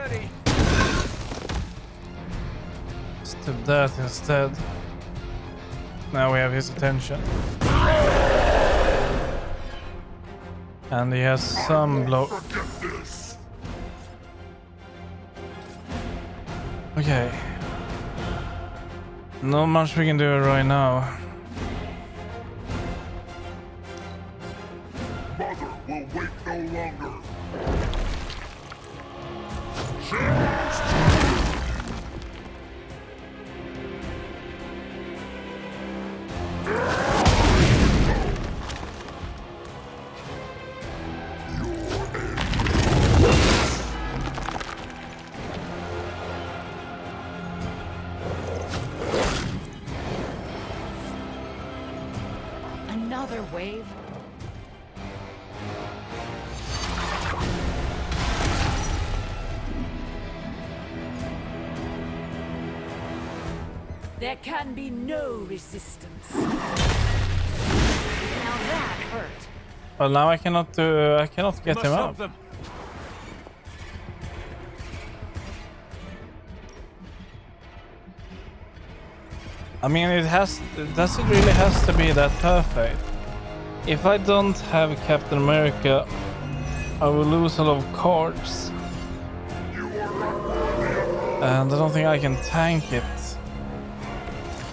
ready. Let's do that instead. Now we have his attention. And he has some blow. Okay. Not much we can do right now. Mother will wait no longer. Another wave? There can be no resistance. Now that hurt. Well, now I cannot get him up. Them. I mean, does it really has to be that perfect? If I don't have Captain America, I will lose a lot of cards. And I don't think I can tank it.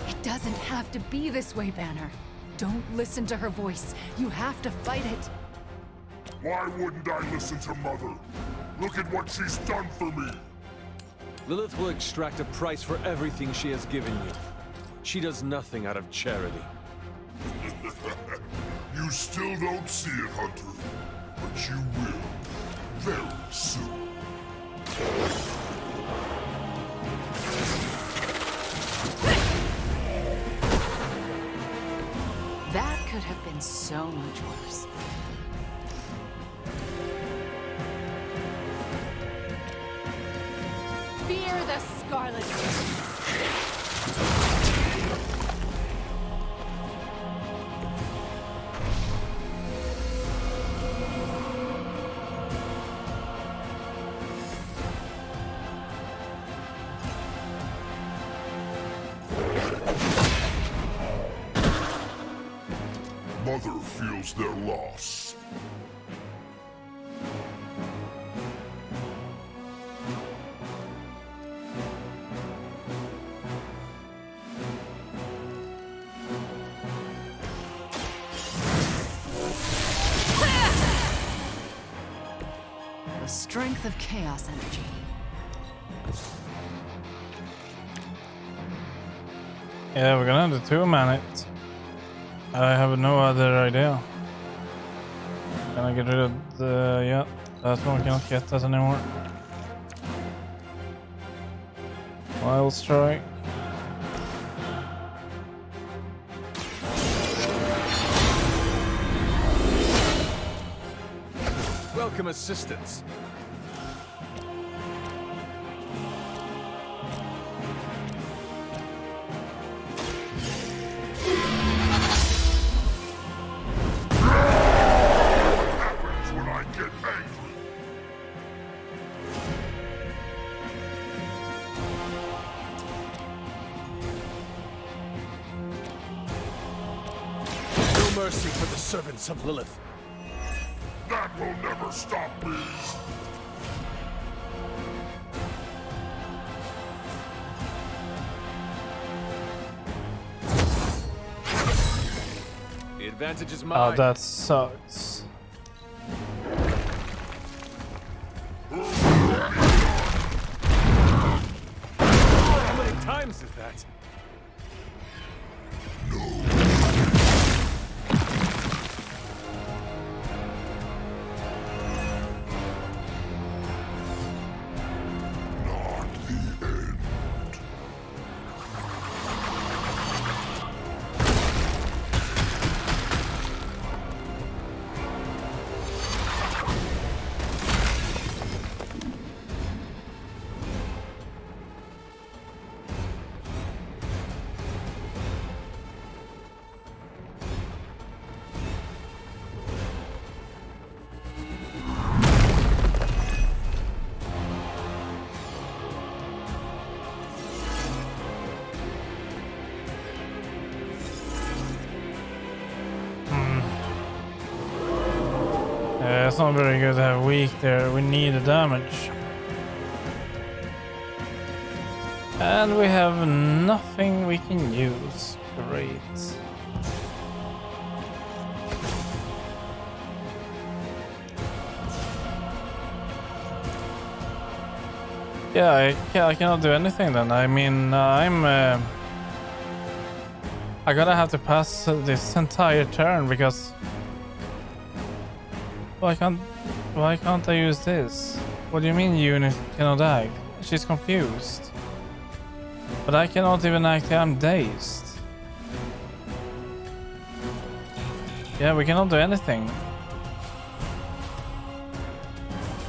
It doesn't have to be this way, Banner. Don't listen to her voice. You have to fight it. Why wouldn't I listen to Mother? Look at what she's done for me. Lilith will extract a price for everything she has given you. She does nothing out of charity. You still don't see it, Hunter. But you will. Very soon. That could have been so much worse. Fear the Scarlet Witch. Mother feels their loss. The strength of chaos energy. Yeah, we're gonna have to two-man it. I have no other idea. Can I get rid of the... yeah, that one cannot get that anymore. Wild Strike. Welcome assistance. Mercy for the servants of Lilith. That will never stop me. The advantage is mine. Oh, that sucks. How many times is that? That's not very good to have weak there. We need the damage. And we have nothing we can use. Great. Yeah, I cannot do anything then. I mean, I gotta have to pass this entire turn because why can't I use this? What do you mean unit cannot act? She's confused. But I cannot even act. I'm dazed. Yeah, we cannot do anything.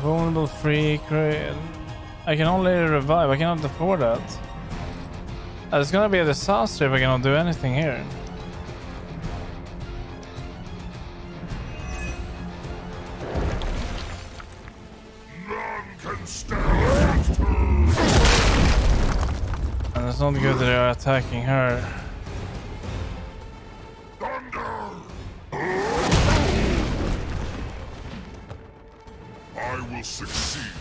Vulnerable, free, I can only revive. I cannot afford that. It's gonna be a disaster if I cannot do anything here. None can stand against her. And it's not good that they're attacking her. Thunder. I will succeed.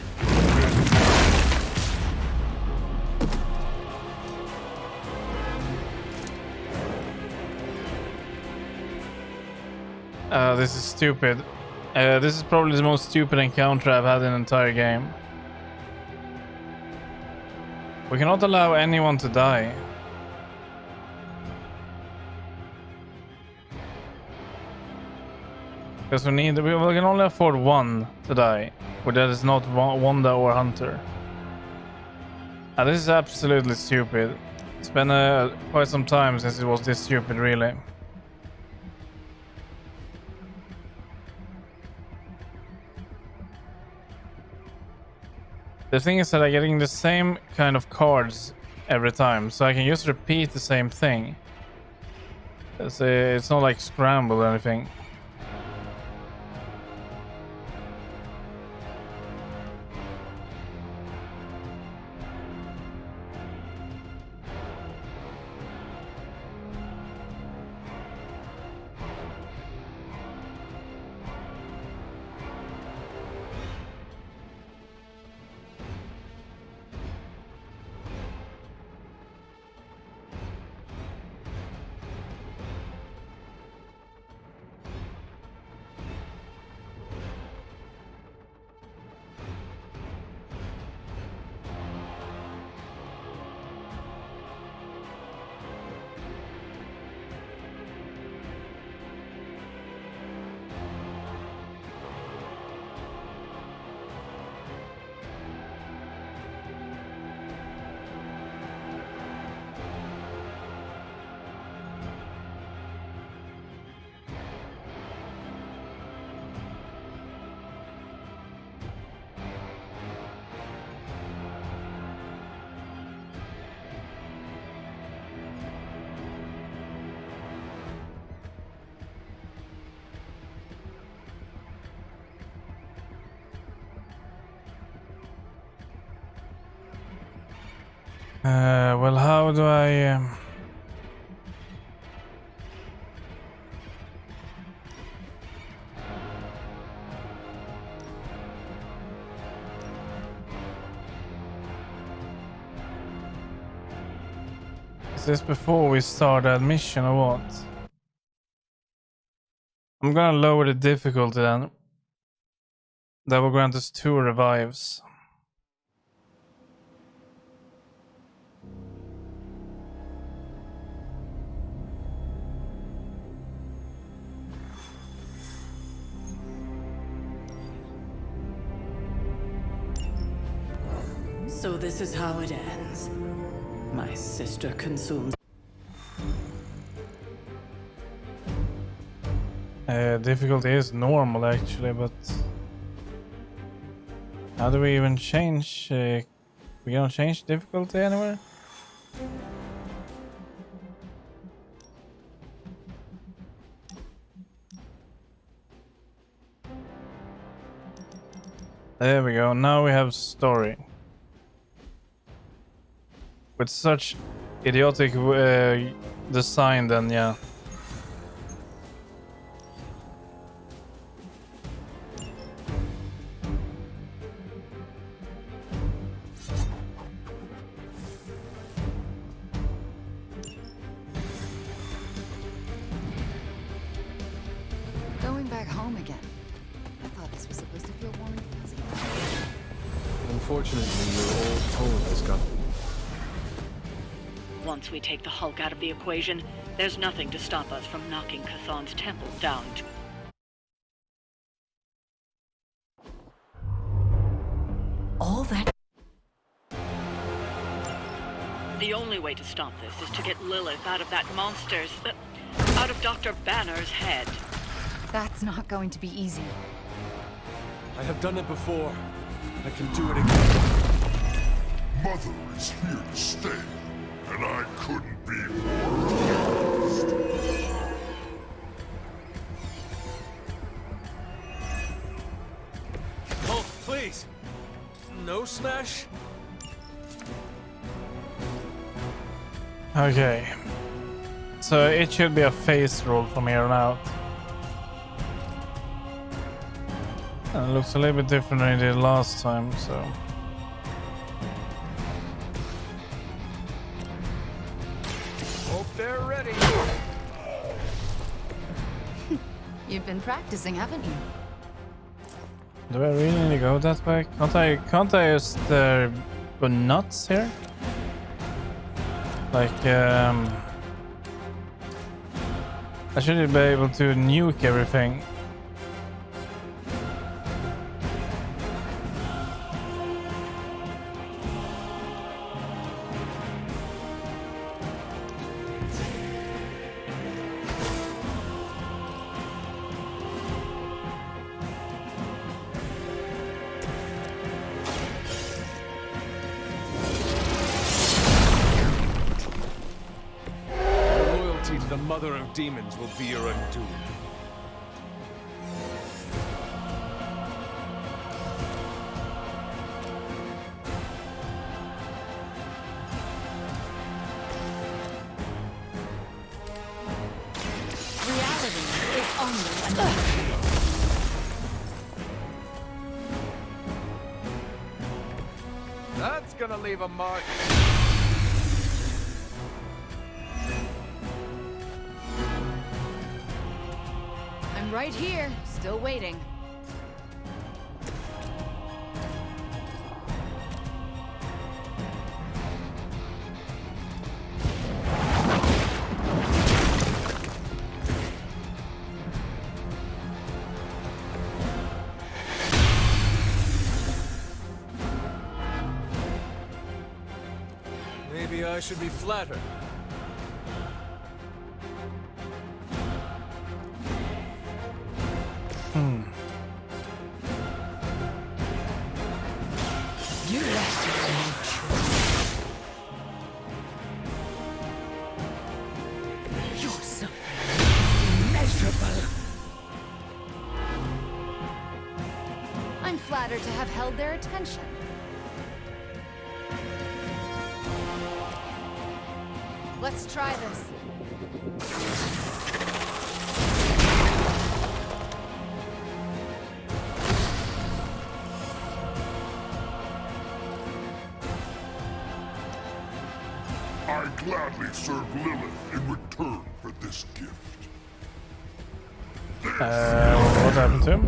This is stupid. This is probably the most stupid encounter I've had in the entire game. We cannot allow anyone to die. Because we can only afford one to die. But that is not Wanda or Hunter. This is absolutely stupid. It's been quite some time since it was this stupid, really. The thing is that I'm getting the same kind of cards every time, so I can just repeat the same thing. It's not like scramble or anything. Well, how do I... Is this before we start that mission or what? I'm gonna lower the difficulty then. That will grant us 2 revives. So this is how it ends. My sister consumes. Difficulty is normal actually, but how do we even change? We gonna change difficulty anywhere? There we go. Now we have story. With such idiotic design, then yeah. Going back home again. I thought this was supposed to feel warm and fuzzy. Unfortunately, your old home has got... Once we take the Hulk out of the equation, there's nothing to stop us from knocking Chthon's temple down. All that. The only way to stop this is to get Lilith out of that monster's... out of Dr. Banner's head. That's not going to be easy. I have done it before. I can do it again. Mother is here to stay, and I couldn't be more pleased. Hulk, please! No smash? Okay. So it should be a face roll from here on out. And it looks a little bit different than it did last time, so... Hope they're ready. You've been practicing, haven't you? Do I really need to go that way? Can't I just go nuts here? Like, I should be able to nuke everything. The mother of demons will be your undoing. Reality is only a number. That's gonna leave a mark. I'm right here, still waiting. Maybe I should be flattered. You left your no choice. Your suffering is immeasurable. I'm flattered to have held their attention. Let's try this. I gladly serve Lilith in return for this gift. What happened to him?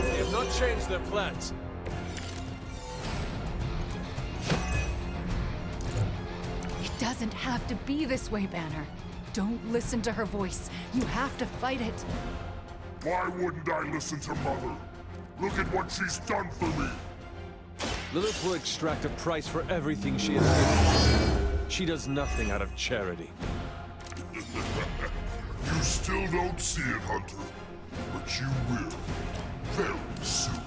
They have not changed their plans. It doesn't have to be this way, Banner. Don't listen to her voice. You have to fight it. Why wouldn't I listen to Mother? Look at what she's done for me. Lilith will extract a price for everything she has given you. She does nothing out of charity. You still don't see it, Hunter, but you will very soon.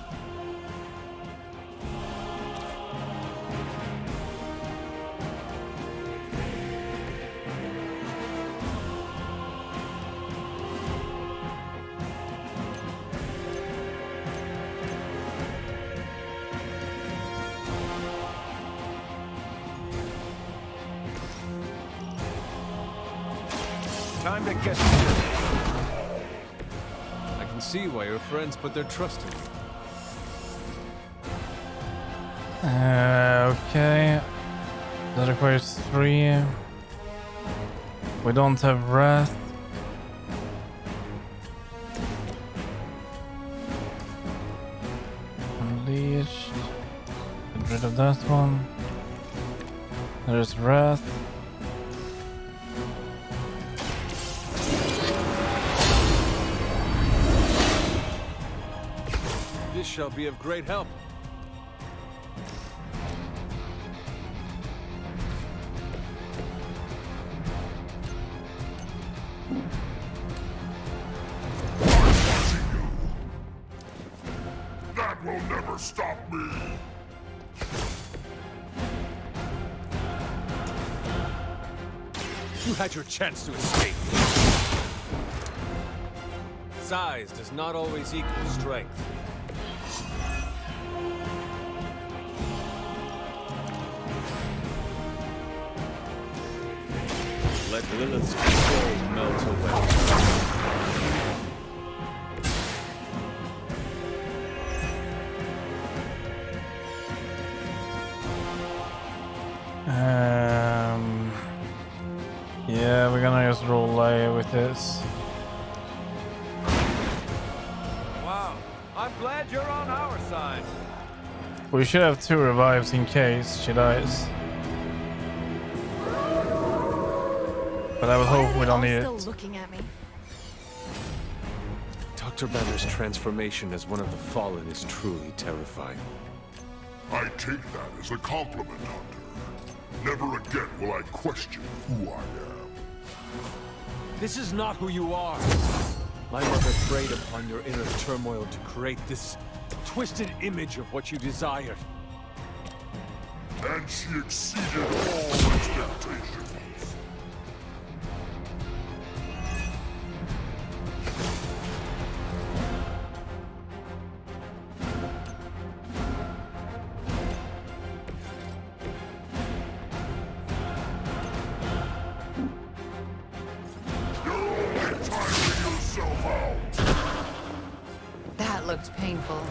Time to get serious. I can see why your friends put their trust in you. Okay. That requires 3. We don't have wrath. Unleashed. Get rid of that one. There's wrath. This shall be of great help. That will never stop me! You had your chance to escape. Size does not always equal strength. Let Lilith's control melt away. Yeah, we're gonna just roll with this. Wow, I'm glad you're on our side. We should have 2 revives in case she dies. But I would hope we don't need Still it. looking at me. Dr. Banner's transformation as one of the Fallen is truly terrifying. I take that as a compliment, Hunter. Never again will I question who I am. This is not who you are. My mother preyed upon your inner turmoil to create this twisted image of what you desired. And she exceeded all expectations. That looked painful.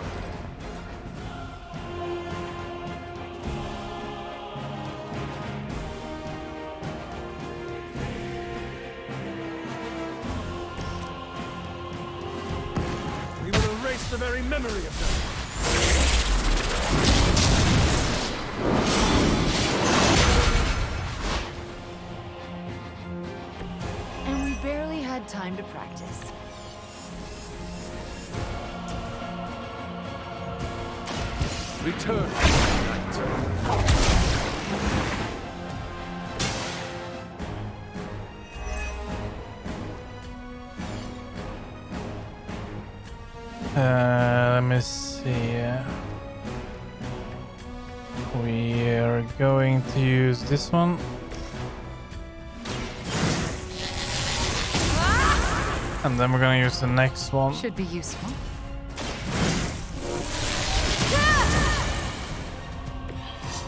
We will erase the very memory of them. And we barely had time to practice. Return tonight. Let me see. We are going to use this one. And then we're gonna use the next one. Should be useful.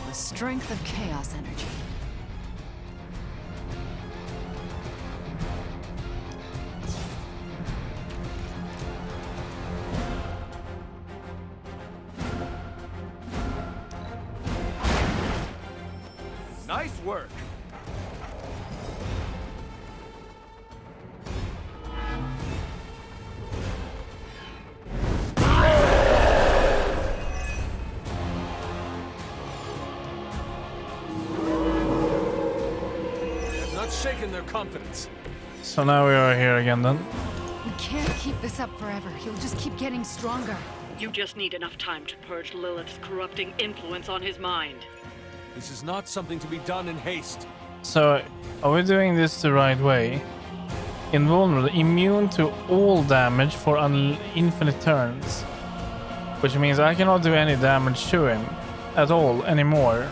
The strength of chaos energy. Nice work. Have not shaken their confidence. So now we are here again then. We can't keep this up forever. He'll just keep getting stronger. You just need enough time to purge Lilith's corrupting influence on his mind. This is not something to be done in haste. So, are we doing this the right way? Invulnerable, immune to all damage for infinite turns. Which means I cannot do any damage to him at all anymore.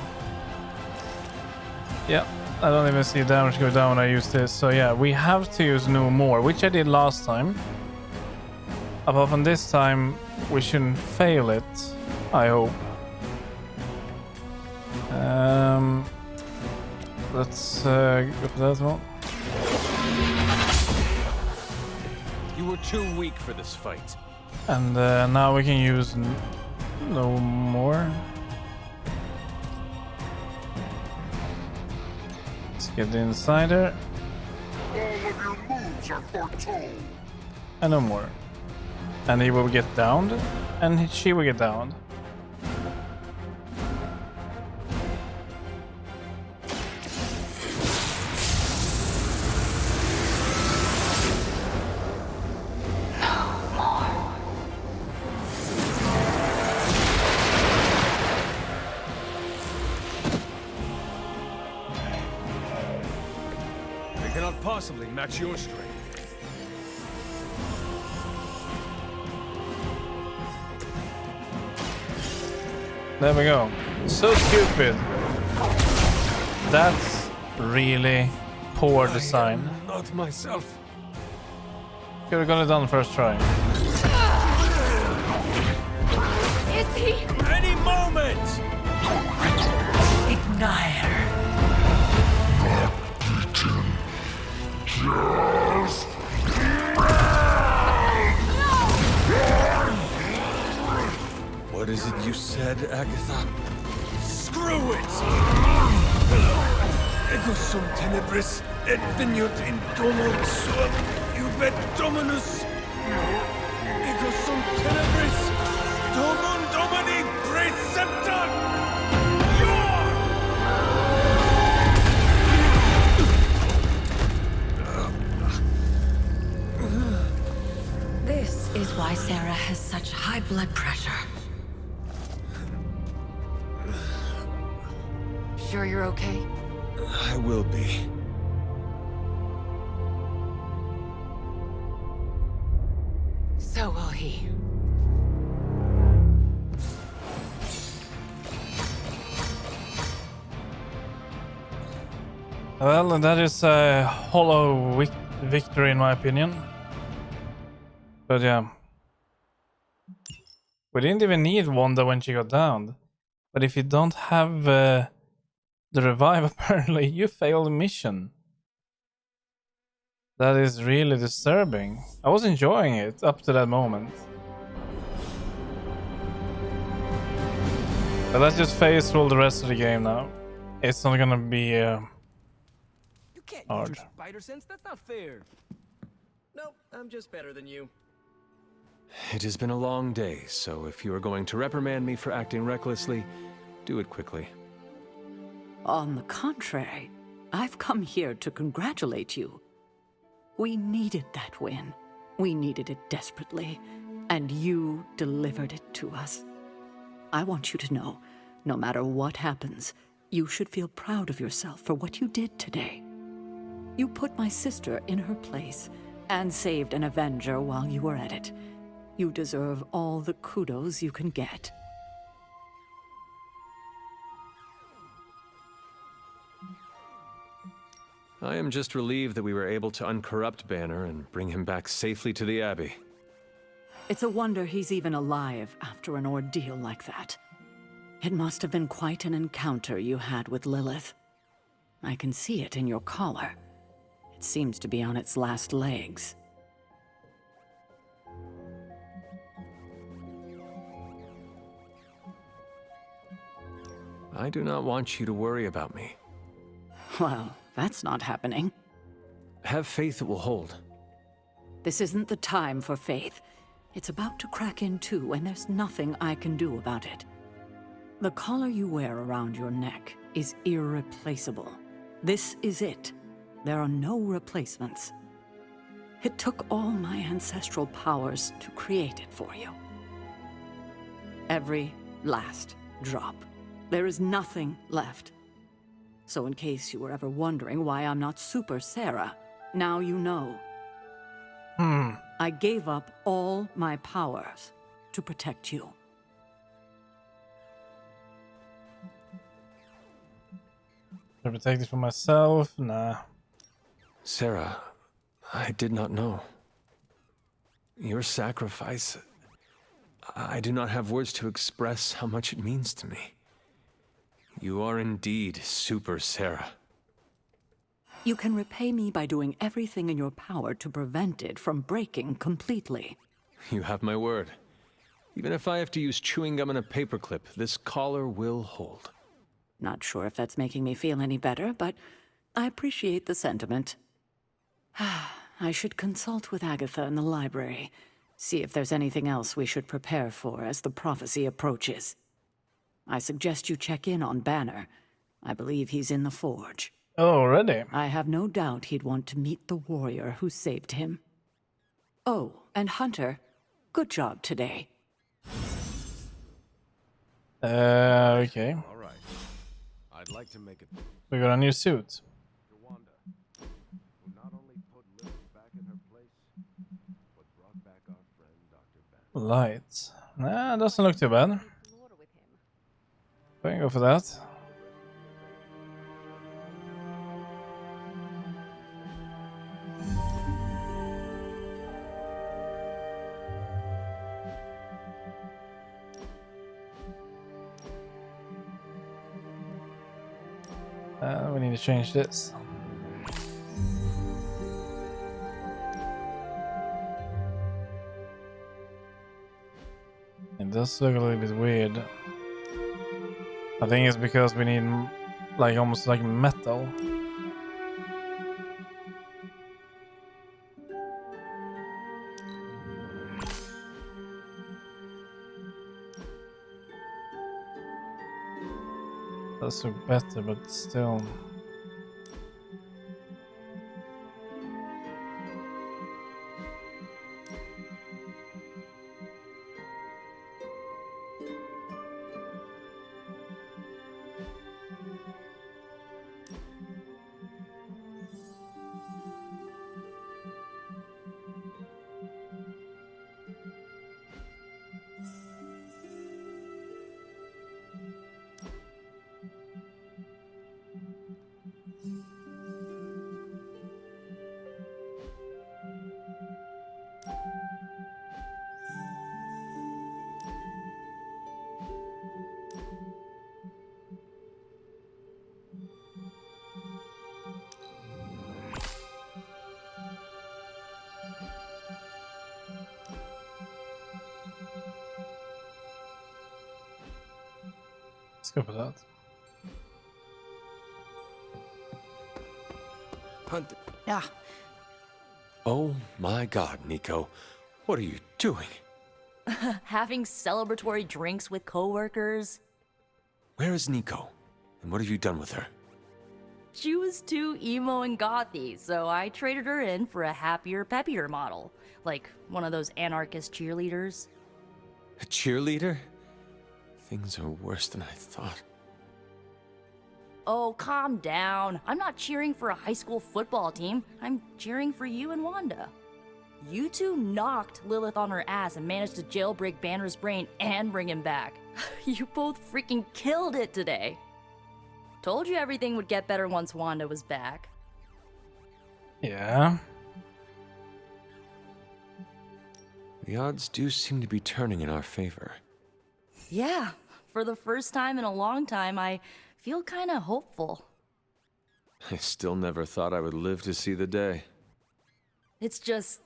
Yeah, I don't even see damage go down when I use this. So yeah, we have to use no more, which I did last time. Apart from this time, we shouldn't fail it, I hope. Let's go for that one. You were too weak for this fight. And now we can use no more. Let's get the insider. All of your moves are foretold. And no more. And he will get downed, and she will get downed. They cannot possibly match your strength. There we go. So stupid. That's really poor design. Not myself. Could have got it done first try. Is he? Any moment! Ignite. Just What is it you said, Agatha? Screw it! Ego sum tenebris et veniut in domo suum ubet dominus. Ego sum tenebris domum domini preceptor. This is why Sarah has such high blood pressure. Sure you're okay? I will be. So will he. Well, that is a hollow victory in my opinion. But yeah. We didn't even need Wanda when she got downed. But if you don't have the revive, apparently you failed the mission. That is really disturbing. I was enjoying it up to that moment. But let's just face roll the rest of the game now. It's not gonna be You can't hard. use your spider sense. That's not fair. Nope, I'm just better than you. It has been a long day, so if you are going to reprimand me for acting recklessly, do it quickly. On the contrary, I've come here to congratulate you. We needed that win. We needed it desperately, and you delivered it to us. I want you to know, no matter what happens, you should feel proud of yourself for what you did today. You put my sister in her place and saved an Avenger while you were at it. You deserve all the kudos you can get. I am just relieved that we were able to uncorrupt Banner and bring him back safely to the Abbey. It's a wonder he's even alive after an ordeal like that. It must have been quite an encounter you had with Lilith. I can see it in your collar. It seems to be on its last legs. I do not want you to worry about me. Well, that's not happening. Have faith it will hold. This isn't the time for faith. It's about to crack in too, and there's nothing I can do about it. The collar you wear around your neck is irreplaceable. This is it. There are no replacements. It took all my ancestral powers to create it for you. Every last drop. There is nothing left. So in case you were ever wondering why I'm not Super Sarah, now you know. I gave up all my powers to protect you. Should I protect it for myself? Nah. Sarah, I did not know. Your sacrifice... I do not have words to express how much it means to me. You are indeed Super Sarah. You can repay me by doing everything in your power to prevent it from breaking completely. You have my word. Even if I have to use chewing gum and a paperclip, this collar will hold. Not sure if that's making me feel any better, but I appreciate the sentiment. I should consult with Agatha in the library, see if there's anything else we should prepare for as the prophecy approaches. I suggest you check in on Banner. I believe he's in the forge. Oh, already? I have no doubt he'd want to meet the warrior who saved him. Oh, and Hunter, good job today. Okay. All right. I'd like to make it. We got a new suit. Wanda, who not only put Lilith back in her place, but brought back our friend Dr. Banner. Lights. Nah, doesn't look too bad. We can go for that. We need to change this. It does look a little bit weird. I think it's because we need like almost like metal. Does look better, but still. Let's go for that. Hunt. Yeah. Oh my god, Nico. What are you doing? Having celebratory drinks with coworkers. Where is Nico? And what have you done with her? She was too emo and gothy, so I traded her in for a happier, peppier model. Like one of those anarchist cheerleaders. A cheerleader? Things are worse than I thought. Oh, calm down. I'm not cheering for a high school football team. I'm cheering for you and Wanda. You two knocked Lilith on her ass and managed to jailbreak Banner's brain and bring him back. You both freaking killed it today. Told you everything would get better once Wanda was back. Yeah. The odds do seem to be turning in our favor. Yeah, for the first time in a long time, I feel kinda hopeful. I still never thought I would live to see the day. It's just...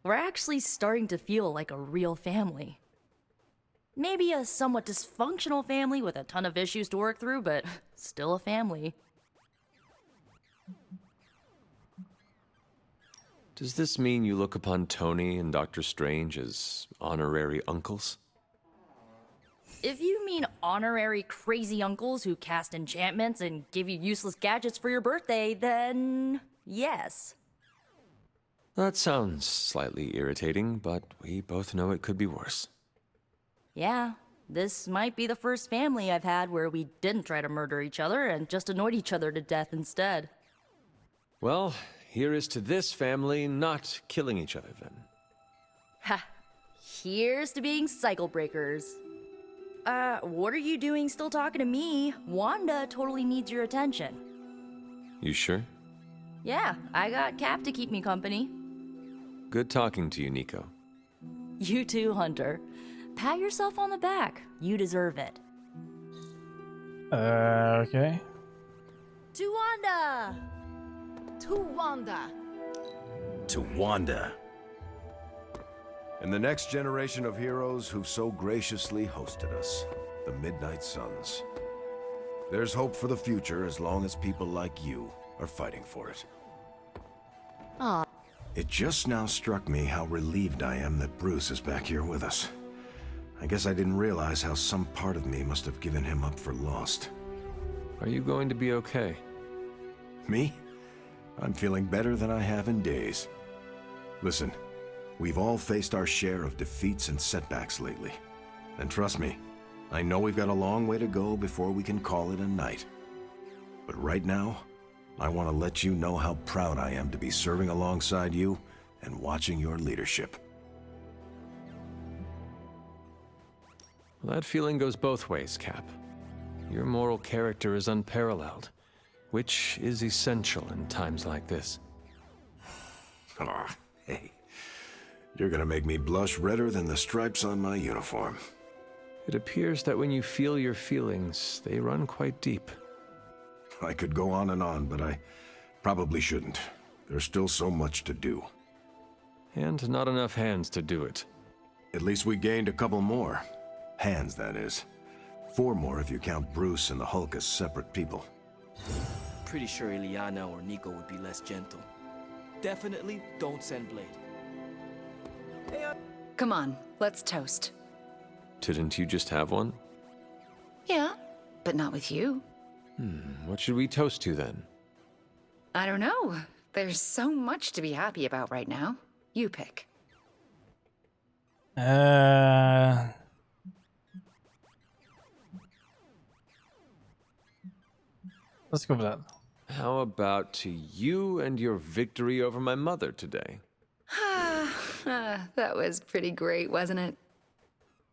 we're actually starting to feel like a real family. Maybe a somewhat dysfunctional family with a ton of issues to work through, but still a family. Does this mean you look upon Tony and Dr. Strange as honorary uncles? If you mean honorary crazy uncles who cast enchantments and give you useless gadgets for your birthday, then yes. That sounds slightly irritating, but we both know it could be worse. Yeah, this might be the first family I've had where we didn't try to murder each other and just annoyed each other to death instead. Well, here is to this family not killing each other then. Ha! Here's to being cycle breakers. What are you doing still talking to me? Wanda totally needs your attention. You sure? Yeah, I got Cap to keep me company. Good talking to you, Nico. You too, Hunter. Pat yourself on the back. You deserve it. Okay. To Wanda! To Wanda. To Wanda. And the next generation of heroes who've so graciously hosted us, the Midnight Suns. There's hope for the future as long as people like you are fighting for it. Aw. It just now struck me how relieved I am that Bruce is back here with us. I guess I didn't realize how some part of me must have given him up for lost. Are you going to be okay? Me? I'm feeling better than I have in days. Listen, we've all faced our share of defeats and setbacks lately. And trust me, I know we've got a long way to go before we can call it a night. But right now, I want to let you know how proud I am to be serving alongside you and watching your leadership. Well, that feeling goes both ways, Cap. Your moral character is unparalleled, which is essential in times like this. Aw, hey. You're gonna make me blush redder than the stripes on my uniform. It appears that when you feel your feelings, they run quite deep. I could go on, but I probably shouldn't. There's still so much to do. And not enough hands to do it. At least we gained a couple more. Hands, that is. 4 more if you count Bruce and the Hulk as separate people. Pretty sure Ileana or Nico would be less gentle. Definitely don't send Blade. Come on, let's toast. Didn't you just have one? Yeah, but not with you. What should we toast to then? I don't know. There's so much to be happy about right now. You pick. Let's go with that. How about to you and your victory over my mother today? That was pretty great, wasn't it?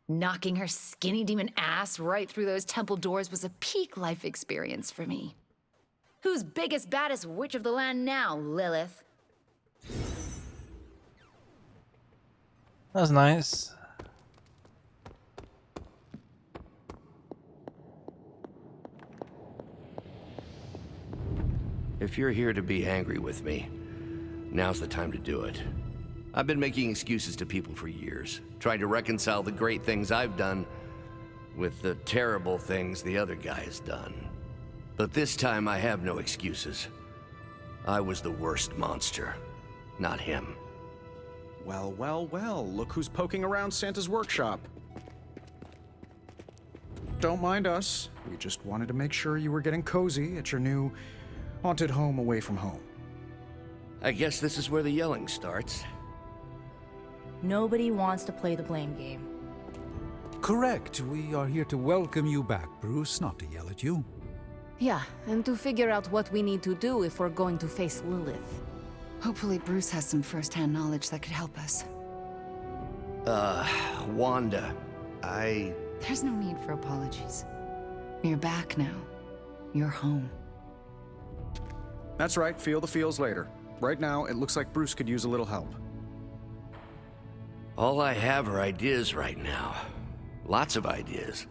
Knocking her skinny demon ass right through those temple doors was a peak life experience for me. Who's biggest, baddest witch of the land now, Lilith? That's nice. If you're here to be angry with me, now's the time to do it. I've been making excuses to people for years, trying to reconcile the great things I've done with the terrible things the other guy has done. But this time I have no excuses. I was the worst monster, not him. Well, well, well, look who's poking around Santa's workshop. Don't mind us. We just wanted to make sure you were getting cozy at your new haunted home away from home. I guess this is where the yelling starts. Nobody wants to play the blame game. Correct. We are here to welcome you back, Bruce, not to yell at you. Yeah, and to figure out what we need to do if we're going to face Lilith. Hopefully Bruce has some first-hand knowledge that could help us. Wanda, There's no need for apologies. You're back now. You're home. That's right, feel the feels later. Right now, it looks like Bruce could use a little help. All I have are ideas right now. Lots of ideas.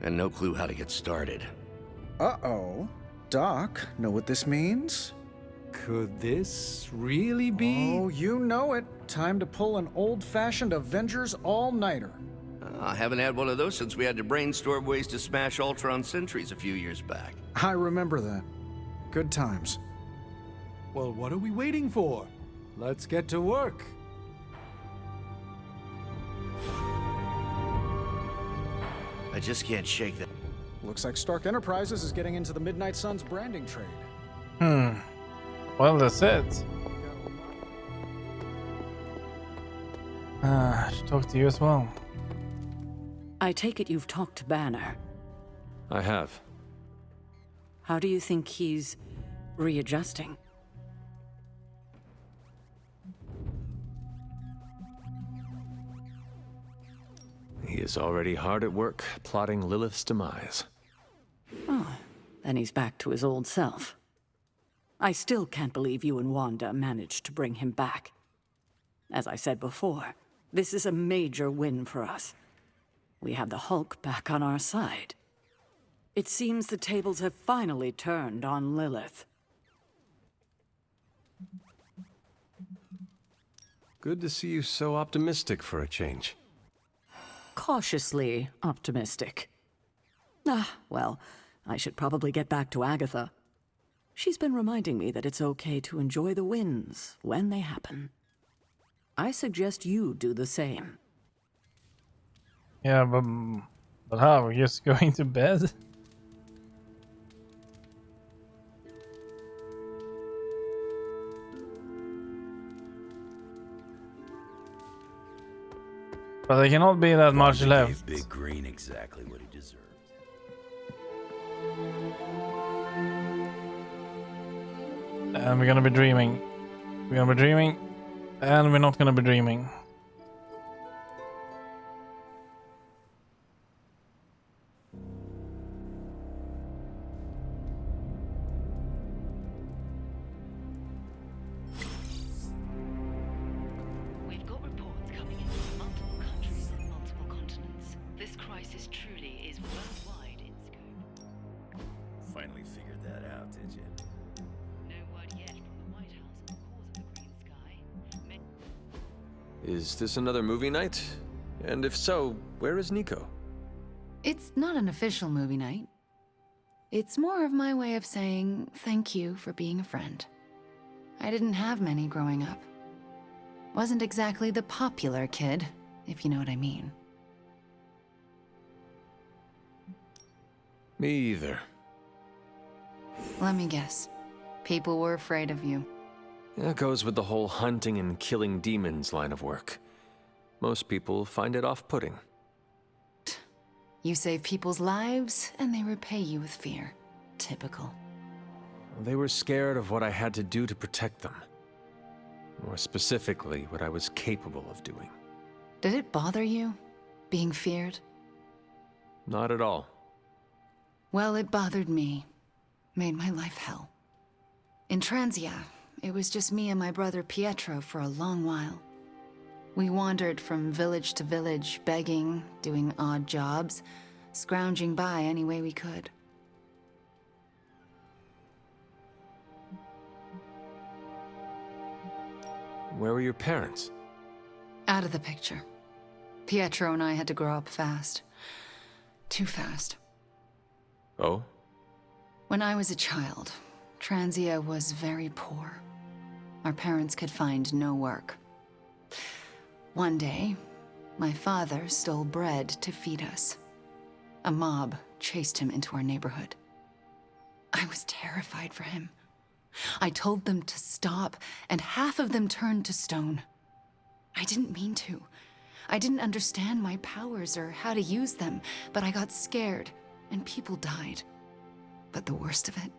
And no clue how to get started. Uh-oh. Doc, know what this means? Could this really be? Oh, you know it. Time to pull an old-fashioned Avengers all-nighter. I haven't had one of those since we had to brainstorm ways to smash Ultron sentries a few years back. I remember that. Good times. Well, what are we waiting for? Let's get to work. I just can't shake that. Looks like Stark Enterprises is getting into the Midnight Suns branding trade. Well, that's it. I should talk to you as well. I take it you've talked to Banner. I have. How do you think he's readjusting? He is already hard at work, plotting Lilith's demise. Oh, then he's back to his old self. I still can't believe you and Wanda managed to bring him back. As I said before, this is a major win for us. We have the Hulk back on our side. It seems the tables have finally turned on Lilith. Good to see you so optimistic for a change. Cautiously optimistic. Well, I should probably get back to Agatha. She's been reminding me that it's okay to enjoy the wins when they happen. I suggest you do the same. Yeah, but how? We're just going to bed? But there cannot be that much left. Big Green exactly what he deserved. And we're gonna be dreaming. We're gonna be dreaming. And we're not gonna be dreaming. We've got reports coming in from multiple countries and multiple continents. This crisis truly is worldwide in scope. Finally figured that out, did you? No word yet from the White House on the cause of the green sky. Is this another movie night? And if so, where is Nico? It's not an official movie night. It's more of my way of saying thank you for being a friend. I didn't have many growing up. Wasn't exactly the popular kid, if you know what I mean. Me either. Let me guess. People were afraid of you. That goes with the whole hunting and killing demons line of work. Most people find it off-putting. You save people's lives, and they repay you with fear. Typical. They were scared of what I had to do to protect them. More specifically, what I was capable of doing. Did it bother you, being feared? Not at all. Well, it bothered me. Made my life hell. In Transia, it was just me and my brother Pietro for a long while. We wandered from village to village, begging, doing odd jobs, scrounging by any way we could. Where were your parents? Out of the picture. Pietro and I had to grow up fast. Too fast. Oh? When I was a child, Transia was very poor. Our parents could find no work. One day, my father stole bread to feed us. A mob chased him into our neighborhood. I was terrified for him. I told them to stop, and half of them turned to stone. I didn't mean to. I didn't understand my powers or how to use them, but I got scared, and people died. But the worst of it,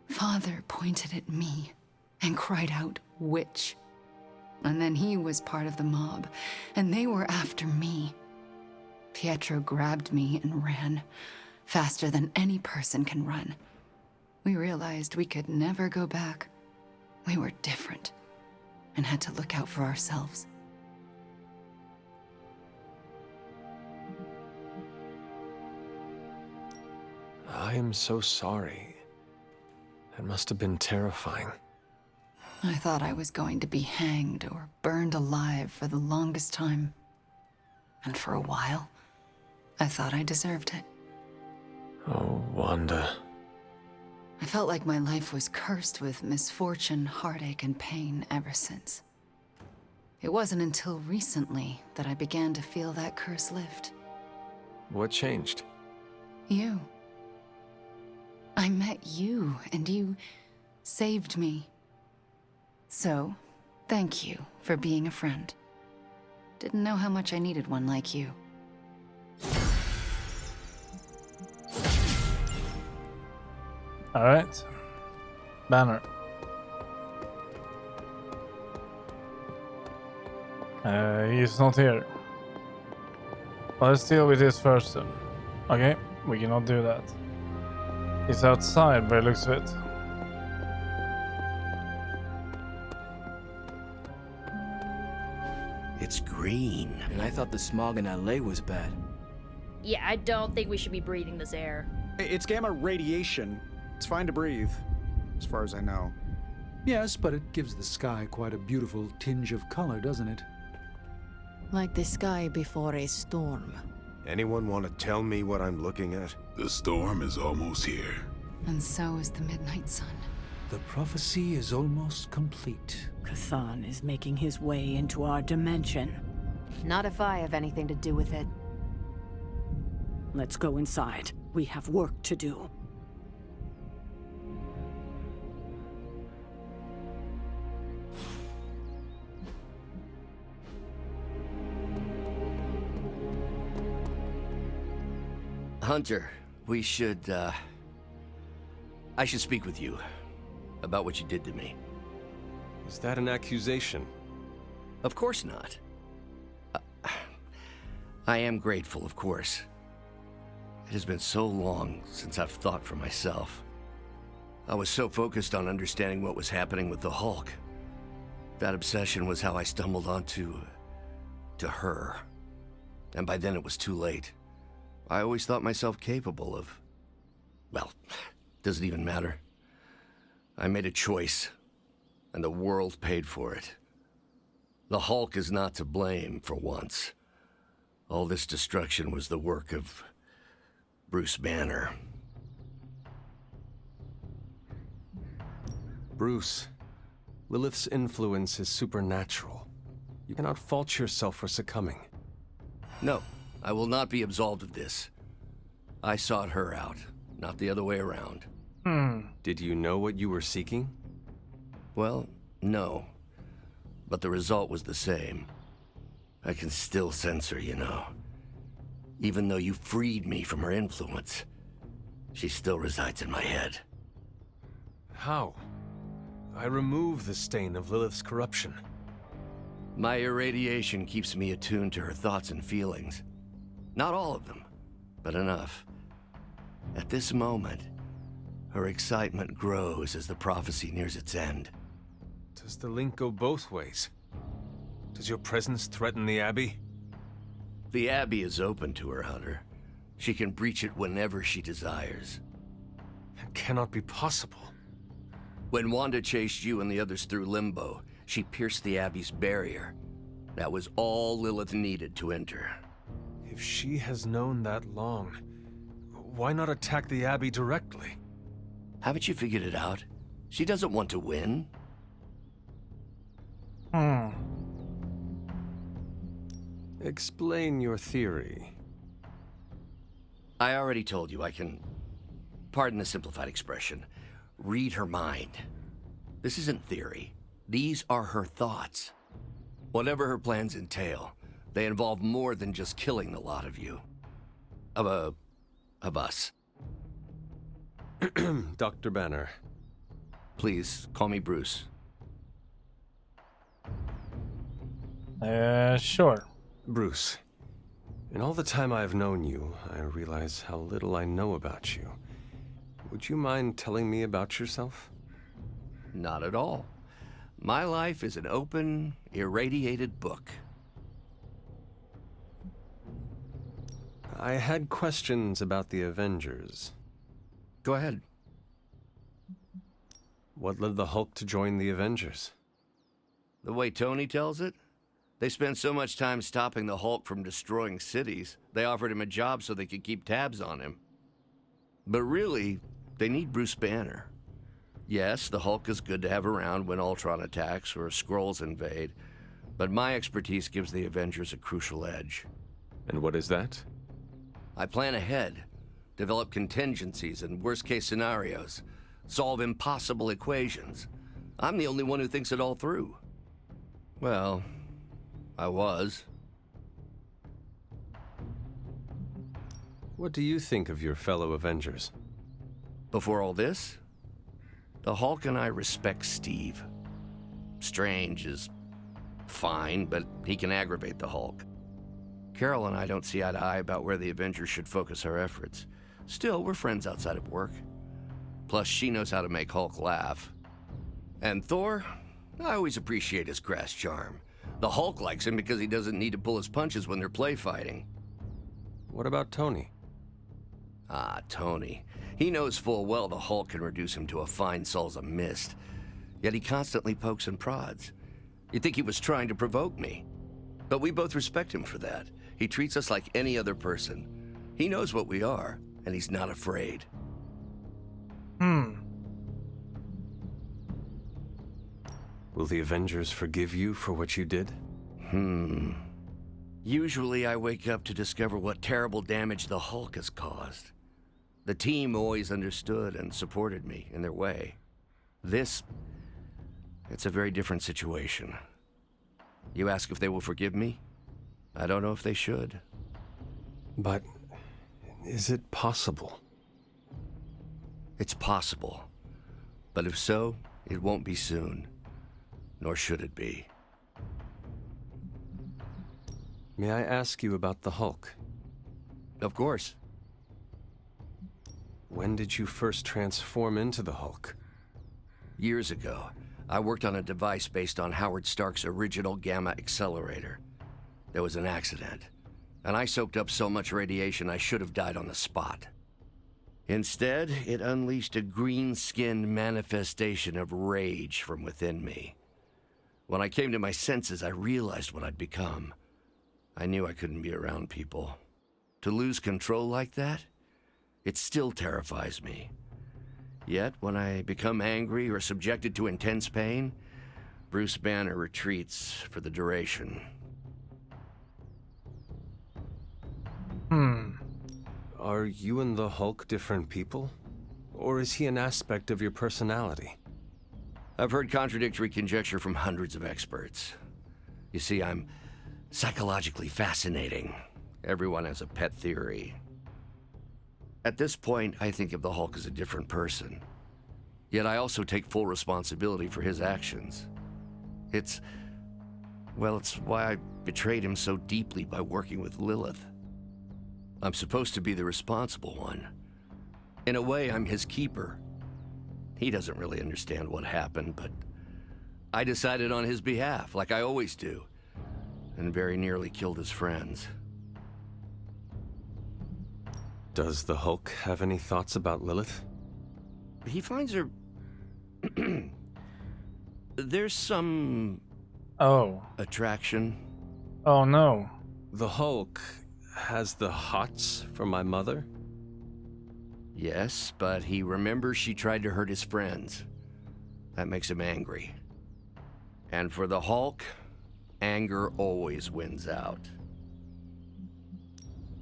Father pointed at me and cried out, "Witch." And then he was part of the mob, and they were after me. Pietro grabbed me and ran, faster than any person can run. We realized we could never go back. We were different, and had to look out for ourselves. I am so sorry. That must have been terrifying. I thought I was going to be hanged or burned alive for the longest time. And for a while, I thought I deserved it. Oh, Wanda. I felt like my life was cursed with misfortune, heartache, and pain ever since. It wasn't until recently that I began to feel that curse lift. What changed? You. I met you, and you saved me. So, thank you for being a friend. Didn't know how much I needed one like you. Alright. Banner. He's not here. Well, let's deal with this first then. Okay, we cannot do that. He's outside by the looks of it. It's green. And I thought the smog in LA was bad. Yeah, I don't think we should be breathing this air. It's gamma radiation. It's fine to breathe, as far as I know. Yes, but it gives the sky quite a beautiful tinge of color, doesn't it? Like the sky before a storm. Anyone want to tell me what I'm looking at? The storm is almost here. And so is the midnight sun. The prophecy is almost complete. Kathan is making his way into our dimension. Not if I have anything to do with it. Let's go inside. We have work to do. Hunter, we should, I should speak with you about what you did to me. Is that an accusation? Of course not. I am grateful, of course. It has been so long since I've thought for myself. I was so focused on understanding what was happening with the Hulk. That obsession was how I stumbled onto her. And by then it was too late. I always thought myself capable of... well, doesn't even matter. I made a choice, and the world paid for it. The Hulk is not to blame for once. All this destruction was the work of Bruce Banner. Bruce, Lilith's influence is supernatural. You cannot fault yourself for succumbing. No, I will not be absolved of this. I sought her out, not the other way around. Did you know what you were seeking? Well, no. But the result was the same. I can still sense her, you know. Even though you freed me from her influence, she still resides in my head. How? I remove the stain of Lilith's corruption. My irradiation keeps me attuned to her thoughts and feelings. Not all of them, but enough. At this moment, her excitement grows as the prophecy nears its end. Does the link go both ways? Does your presence threaten the Abbey? The Abbey is open to her, Hunter. She can breach it whenever she desires. It cannot be possible. When Wanda chased you and the others through Limbo, she pierced the Abbey's barrier. That was all Lilith needed to enter. If she has known that long, why not attack the Abbey directly? Haven't you figured it out? She doesn't want to win. Explain your theory. I already told you I can, pardon the simplified expression, read her mind. This isn't theory. These are her thoughts. Whatever her plans entail, they involve more than just killing the lot of you. Of us. Dr. Banner. Please, call me Bruce. Sure. Bruce, in all the time I've known you, I realize how little I know about you. Would you mind telling me about yourself? Not at all. My life is an open, irradiated book. I had questions about the Avengers. Go ahead. What led the Hulk to join the Avengers? The way Tony tells it, they spent so much time stopping the Hulk from destroying cities, they offered him a job so they could keep tabs on him. But really, they need Bruce Banner. Yes, the Hulk is good to have around when Ultron attacks or Skrulls invade, but my expertise gives the Avengers a crucial edge. And what is that? I plan ahead, develop contingencies and worst-case scenarios, solve impossible equations. I'm the only one who thinks it all through. Well, I was. What do you think of your fellow Avengers? Before all this, the Hulk and I respect Steve. Strange is fine, but he can aggravate the Hulk. Carol and I don't see eye to eye about where the Avengers should focus our efforts. Still, we're friends outside of work. Plus, she knows how to make Hulk laugh. And Thor, I always appreciate his crass charm. The Hulk likes him because he doesn't need to pull his punches when they're play fighting. What about Tony? Ah, Tony. He knows full well the Hulk can reduce him to a fine salsa mist. yet he constantly pokes and prods. You'd think he was trying to provoke me. But we both respect him for that. He treats us like any other person. He knows what we are, and he's not afraid. Will the Avengers forgive you for what you did? Usually I wake up to discover what terrible damage the Hulk has caused. The team always understood and supported me in their way. It's a very different situation. You ask if they will forgive me? I don't know if they should. But is it possible? It's possible. But if so, it won't be soon. Nor should it be. May I ask you about the Hulk? Of course. When did you first transform into the Hulk? Years ago, I worked on a device based on Howard Stark's original gamma accelerator. There was an accident, and I soaked up so much radiation I should have died on the spot. Instead, it unleashed a green-skinned manifestation of rage from within me. When I came to my senses, I realized what I'd become. I knew I couldn't be around people. To lose control like that, it still terrifies me. Yet, when I become angry or subjected to intense pain, Bruce Banner retreats for the duration. Are you and the Hulk different people? Or is he an aspect of your personality? I've heard contradictory conjecture from hundreds of experts. You see, I'm psychologically fascinating. Everyone has a pet theory. At this point, I think of the Hulk as a different person. Yet I also take full responsibility for his actions. It's why I betrayed him so deeply by working with Lilith. I'm supposed to be the responsible one. In a way, I'm his keeper. He doesn't really understand what happened, but I decided on his behalf, like I always do, and very nearly killed his friends. Does the Hulk have any thoughts about Lilith? He finds her... There's some... attraction. Oh no. The Hulk has the hots for my mother? Yes, but he remembers she tried to hurt his friends. That makes him angry. And for the Hulk, anger always wins out.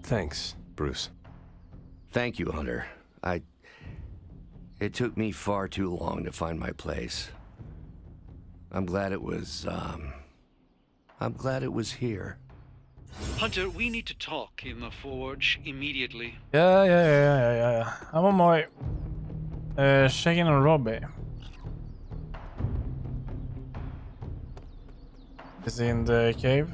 Thanks, Bruce. Thank you, Hunter. It took me far too long to find my place. I'm glad it was here. Hunter, we need to talk in the forge immediately. Yeah. I'm on my way. Checking on Robbie. Is he in the cave?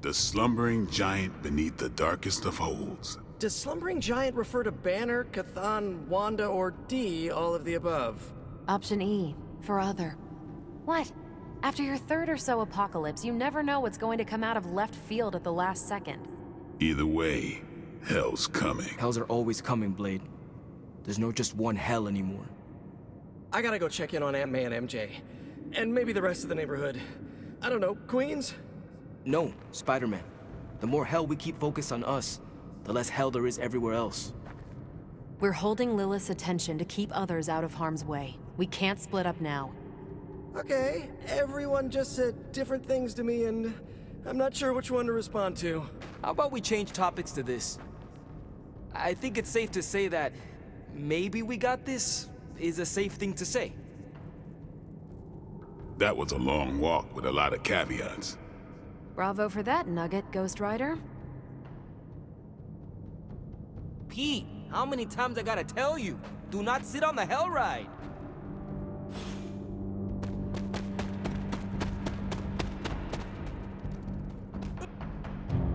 The slumbering giant beneath the darkest of holes. Does slumbering giant refer to Banner, Cathan, Wanda, or D, all of the above? Option E, for other. What? After your third or so apocalypse, you never know what's going to come out of left field at the last second. Either way, hell's coming. Hells are always coming, Blade. There's no just one hell anymore. I gotta go check in on Aunt May and MJ. And maybe the rest of the neighborhood. I don't know, Queens? No, Spider-Man. The more hell we keep focused on us, the less hell there is everywhere else. We're holding Lilith's attention to keep others out of harm's way. We can't split up now. Okay, everyone just said different things to me, and I'm not sure which one to respond to. How about we change topics to this? I think it's safe to say that maybe we got this is a safe thing to say. That was a long walk with a lot of caveats. Bravo for that nugget, Ghost Rider. Pete, how many times I gotta tell you? Do not sit on the hell ride!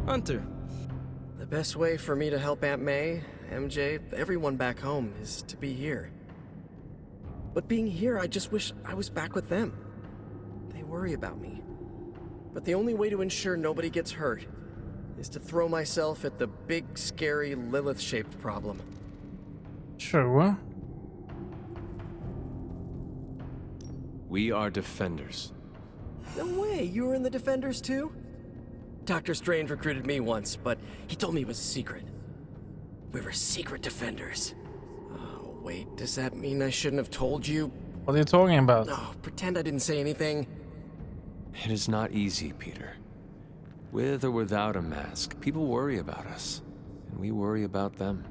Hunter. The best way for me to help Aunt May, MJ, everyone back home is to be here. But being here, I just wish I was back with them. They worry about me. But the only way to ensure nobody gets hurt is to throw myself at the big, scary, Lilith-shaped problem. True. We are defenders. No way, you were in the Defenders too? Dr. Strange recruited me once, but he told me it was a secret. We were secret Defenders. Oh, wait, does that mean I shouldn't have told you? What are you talking about? No, pretend I didn't say anything. It is not easy, Peter. With or without a mask, people worry about us, and we worry about them.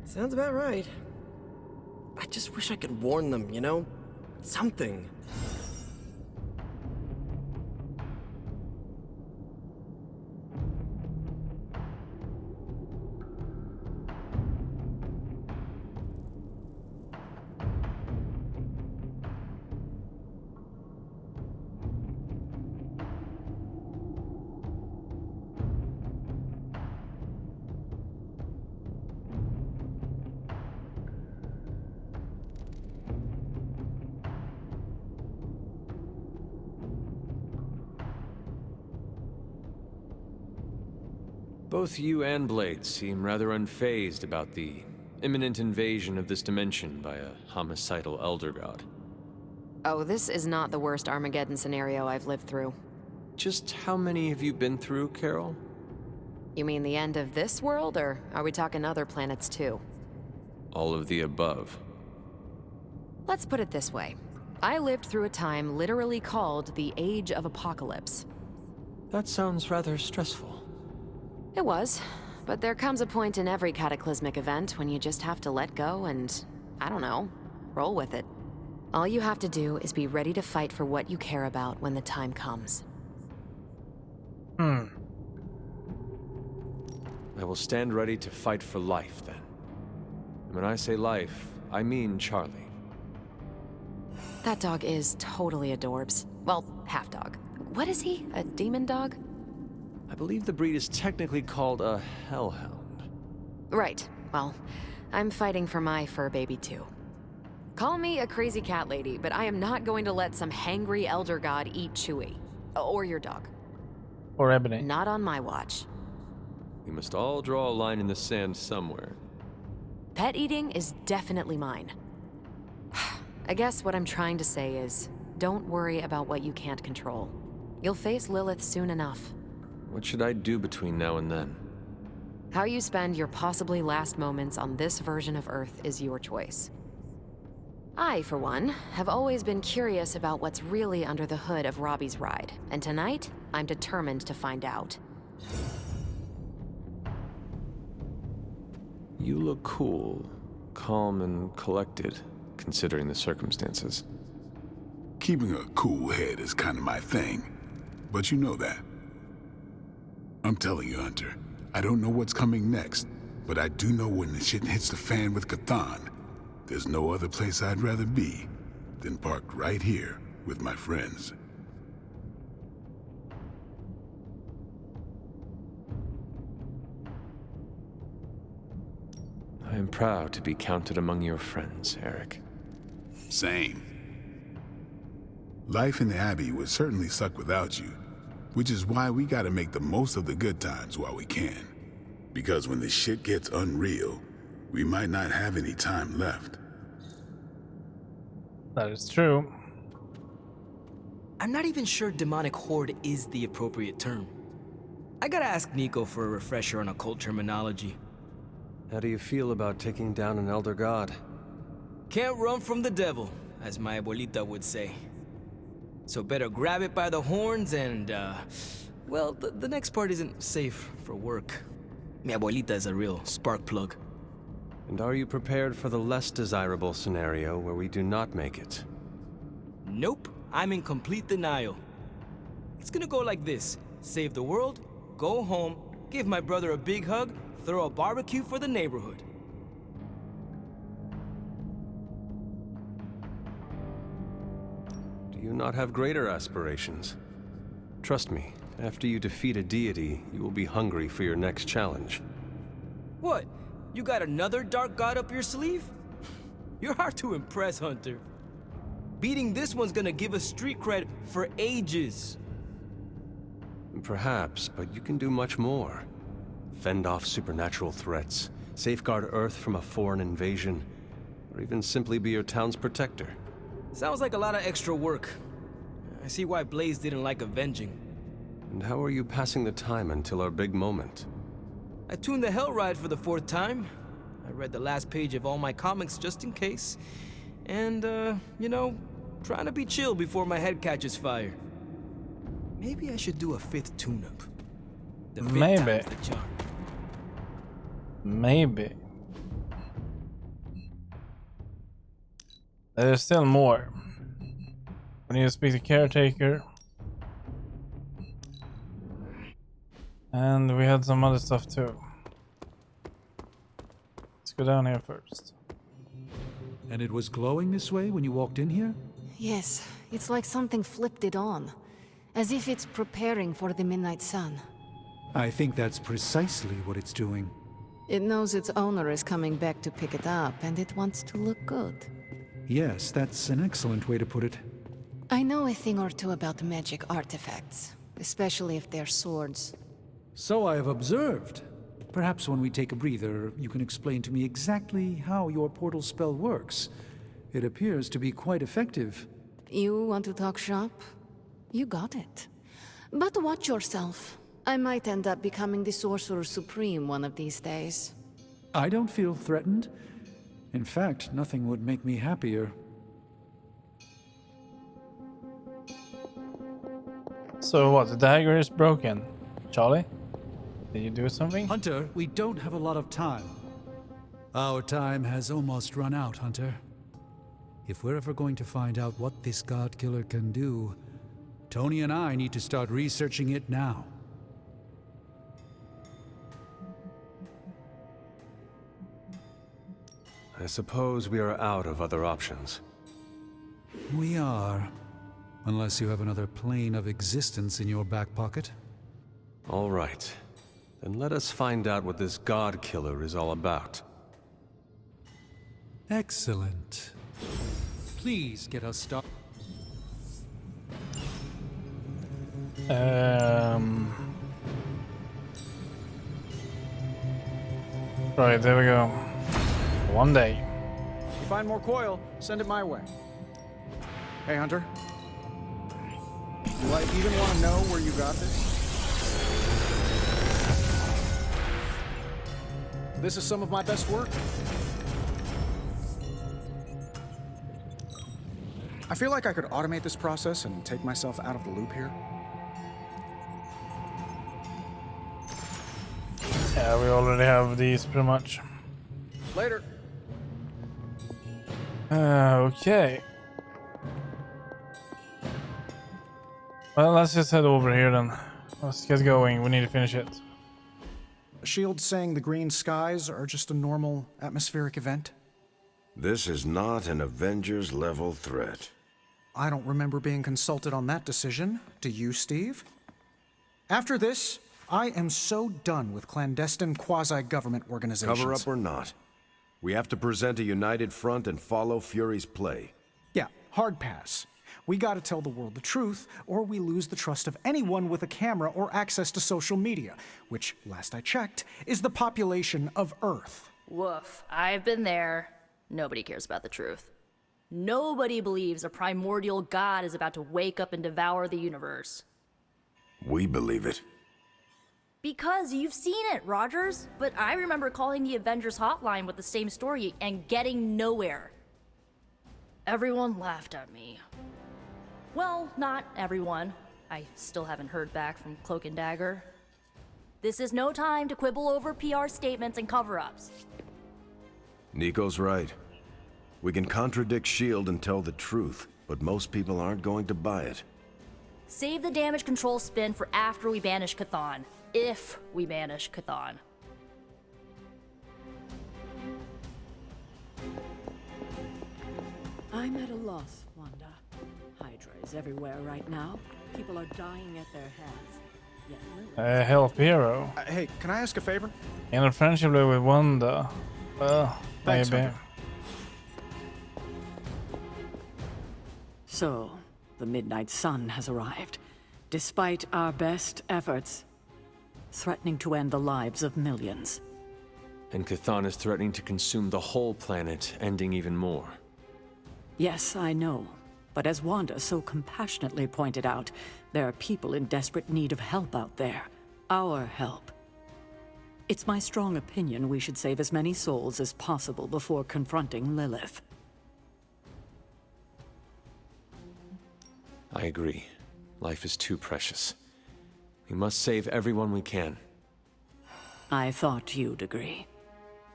Sounds about right. I just wish I could warn them, you know? Something. Both you and Blade seem rather unfazed about the imminent invasion of this dimension by a homicidal Elder God. Oh, this is not the worst Armageddon scenario I've lived through. Just how many have you been through, Carol? You mean the end of this world, or are we talking other planets too? All of the above. Let's put it this way. I lived through a time literally called the Age of Apocalypse. That sounds rather stressful. It was, but there comes a point in every cataclysmic event when you just have to let go and, I don't know, roll with it. All you have to do is be ready to fight for what you care about when the time comes. I will stand ready to fight for life, then. And when I say life, I mean Charlie. That dog is totally adorbs. Well, half dog. What is he? A demon dog? I believe the breed is technically called a hellhound. Right. Well, I'm fighting for my fur baby too. Call me a crazy cat lady, but I am not going to let some hangry elder god eat Chewie. Or your dog. Or Ebony. Not on my watch. We must all draw a line in the sand somewhere. Pet eating is definitely mine. I guess what I'm trying to say is, don't worry about what you can't control. You'll face Lilith soon enough. What should I do between now and then? How you spend your possibly last moments on this version of Earth is your choice. I, for one, have always been curious about what's really under the hood of Robbie's ride, and tonight, I'm determined to find out. You look cool, calm and collected, considering the circumstances. Keeping a cool head is kind of my thing, but you know that. I'm telling you, Hunter, I don't know what's coming next, but I do know when the shit hits the fan with Cathan, there's no other place I'd rather be than parked right here with my friends. I am proud to be counted among your friends, Eric. Same. Life in the Abbey would certainly suck without you, which is why we gotta make the most of the good times while we can. Because when the shit gets unreal, we might not have any time left. That is true. I'm not even sure demonic horde is the appropriate term. I gotta ask Nico for a refresher on occult terminology. How do you feel about taking down an elder god? Can't run from the devil, as my abuelita would say. So better grab it by the horns and, well, the next part isn't safe for work. Mi abuelita is a real spark plug. And are you prepared for the less desirable scenario where we do not make it? Nope, I'm in complete denial. It's gonna go like this. Save the world, go home, give my brother a big hug, throw a barbecue for the neighborhood. Do you not have greater aspirations? Trust me, after you defeat a deity, you will be hungry for your next challenge. What? You got another dark god up your sleeve? You're hard to impress, Hunter. Beating this one's gonna give us street cred for ages. Perhaps, but you can do much more. Fend off supernatural threats, safeguard Earth from a foreign invasion, or even simply be your town's protector. Sounds like a lot of extra work. I see why Blaze didn't like avenging. And how are you passing the time until our big moment? I tuned the Hell Ride for the 4th time. I read the last page of all my comics just in case. And, you know, trying to be chill before my head catches fire. Maybe I should do a 5th tune-up. The 5th Maybe. time's the charm. Maybe. There's still more. We need to speak to caretaker. And we had some other stuff too. Let's go down here first. And it was glowing this way when you walked in here? Yes, it's like something flipped it on. As if it's preparing for the midnight sun. I think that's precisely what it's doing. It knows its owner is coming back to pick it up, and it wants to look good. Yes, that's an excellent way to put it. I know a thing or two about magic artifacts, especially if they're swords. So I have observed. Perhaps when we take a breather, you can explain to me exactly how your portal spell works. It appears to be quite effective. You want to talk shop? You got it. But watch yourself. I might end up becoming the Sorcerer Supreme one of these days. I don't feel threatened. In fact, nothing would make me happier. So what? The dagger is broken. Charlie? Did you do something? Hunter, we don't have a lot of time. Our time has almost run out, Hunter. If we're ever going to find out what this god killer can do, Tony and I need to start researching it now. I suppose we are out of other options. We are. Unless you have another plane of existence in your back pocket. All right. Then let us find out what this god killer is all about. Excellent. Please get us started. Right, there we go. One day. You find more coil, send it my way. Hey, Hunter. Do I even want to know where you got this? This is some of my best work. I feel like I could automate this process and take myself out of the loop here. Yeah, we already have these pretty much. Later. Okay. Well, let's just head over here then. Let's get going. We need to finish it. Shield saying the green skies are just a normal atmospheric event? This is not an Avengers-level threat. I don't remember being consulted on that decision. Do you, Steve? After this, I am so done with clandestine quasi-government organizations. Cover up or not, we have to present a united front and follow Fury's play. Yeah, hard pass. We gotta tell the world the truth, or we lose the trust of anyone with a camera or access to social media, which, last I checked, is the population of Earth. Woof. I've been there. Nobody cares about the truth. Nobody believes a primordial god is about to wake up and devour the universe. We believe it. Because you've seen it, Rogers. But I remember calling the Avengers hotline with the same story and getting nowhere. Everyone laughed at me. Well, not everyone. I still haven't heard back from Cloak and Dagger. This is no time to quibble over PR statements and cover-ups. Nico's right. We can contradict S.H.I.E.L.D. and tell the truth, but most people aren't going to buy it. Save the damage control spin for after we banish Chthon. If we banish Chthon. I'm at a loss, Wanda. Hydra is everywhere right now. People are dying at their hands. Yet Help hero. Hey, can I ask a favor? In a friendship with Wanda. Well, Thanks, maybe. Hunter. So, the midnight sun has arrived. despite our best efforts, threatening to end the lives of millions. And Cthon is threatening to consume the whole planet, ending even more. Yes, I know. But as Wanda so compassionately pointed out, there are people in desperate need of help out there. Our help. It's my strong opinion we should save as many souls as possible before confronting Lilith. I agree. Life is too precious. We must save everyone we can. I thought you'd agree.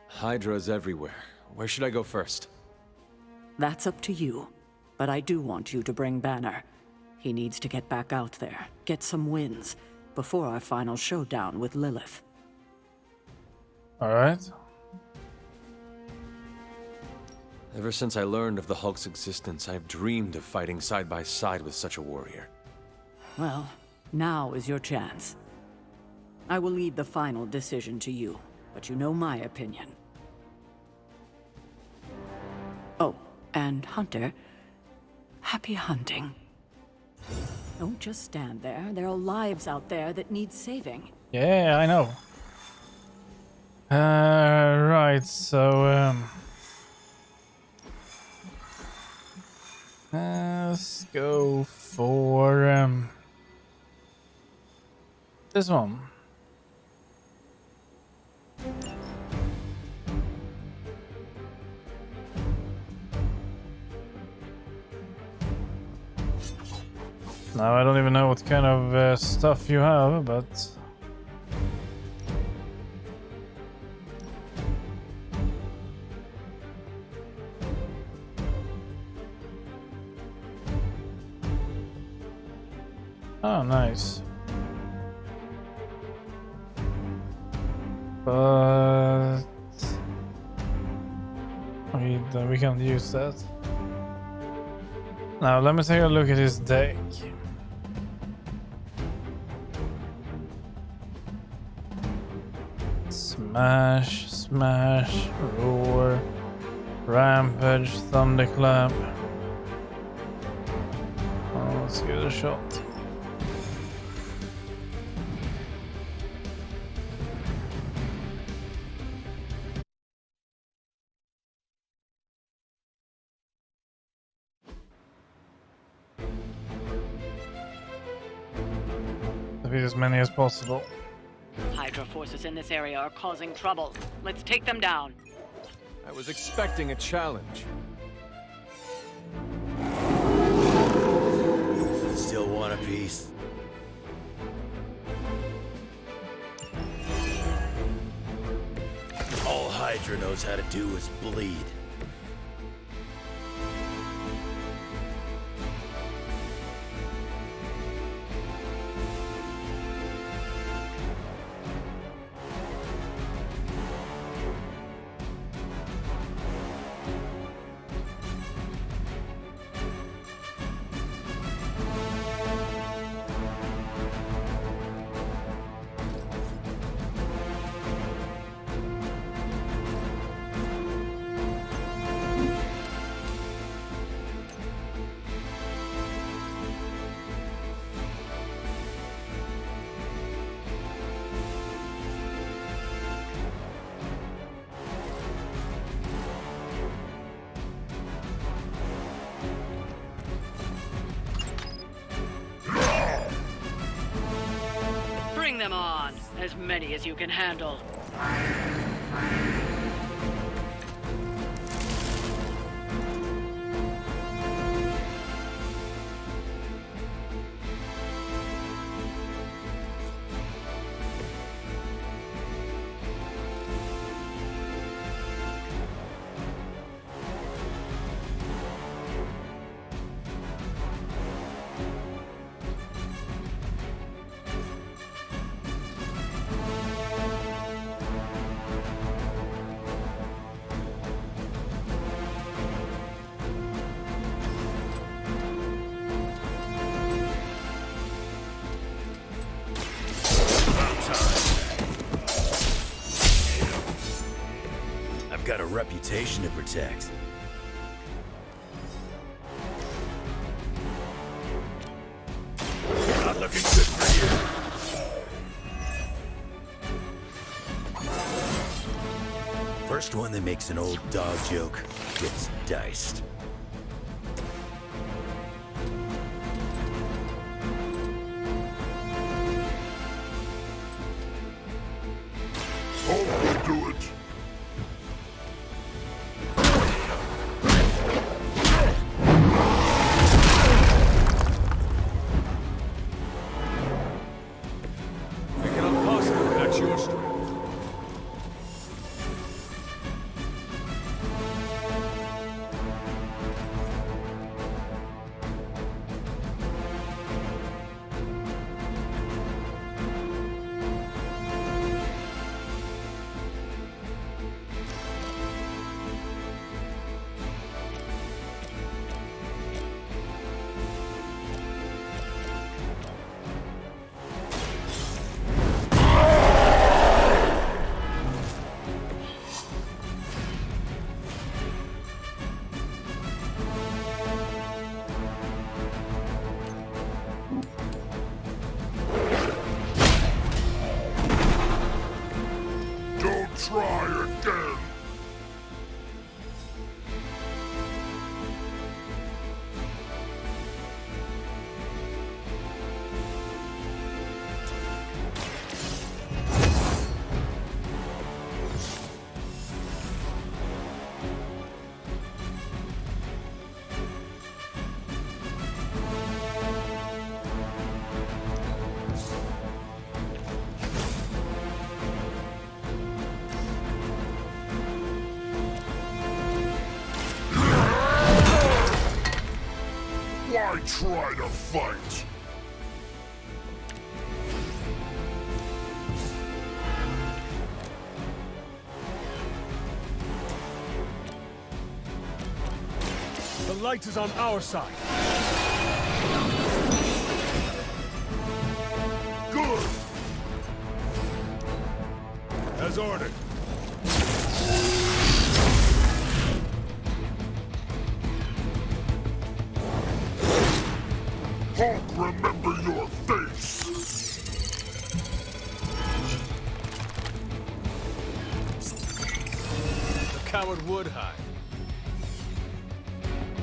Hydra's everywhere. Where should I go first? That's up to you. But I do want you to bring Banner. He needs to get back out there, get some wins, before our final showdown with Lilith. Alright. Ever since I learned of the Hulk's existence, I've dreamed of fighting side by side with such a warrior. Well, now is your chance. I will leave the final decision to you, but you know my opinion. Oh, and Hunter, happy hunting. Don't just stand there. There are lives out there that need saving. Yeah, I know. Right, so let's go for this one. Now I don't even know what kind of stuff you have, but oh, nice. But we can't use that. Now let me take a look at his deck. Smash, smash, roar, rampage, thunderclap. Oh, let's give it a shot. Defeat as many as possible. Hydra forces in this area are causing trouble. Let's take them down. I was expecting a challenge. Still want a piece? All Hydra knows how to do is bleed. Bring them on, as many as you can handle. Got a reputation to protect. Not looking good for you. First one that makes an old dog joke gets diced. Oh, do it. I cannot possibly match your strength. Don't try again. Why try to fight? The light is on our side. Good. As ordered. Hulk, remember your face. The coward would hide.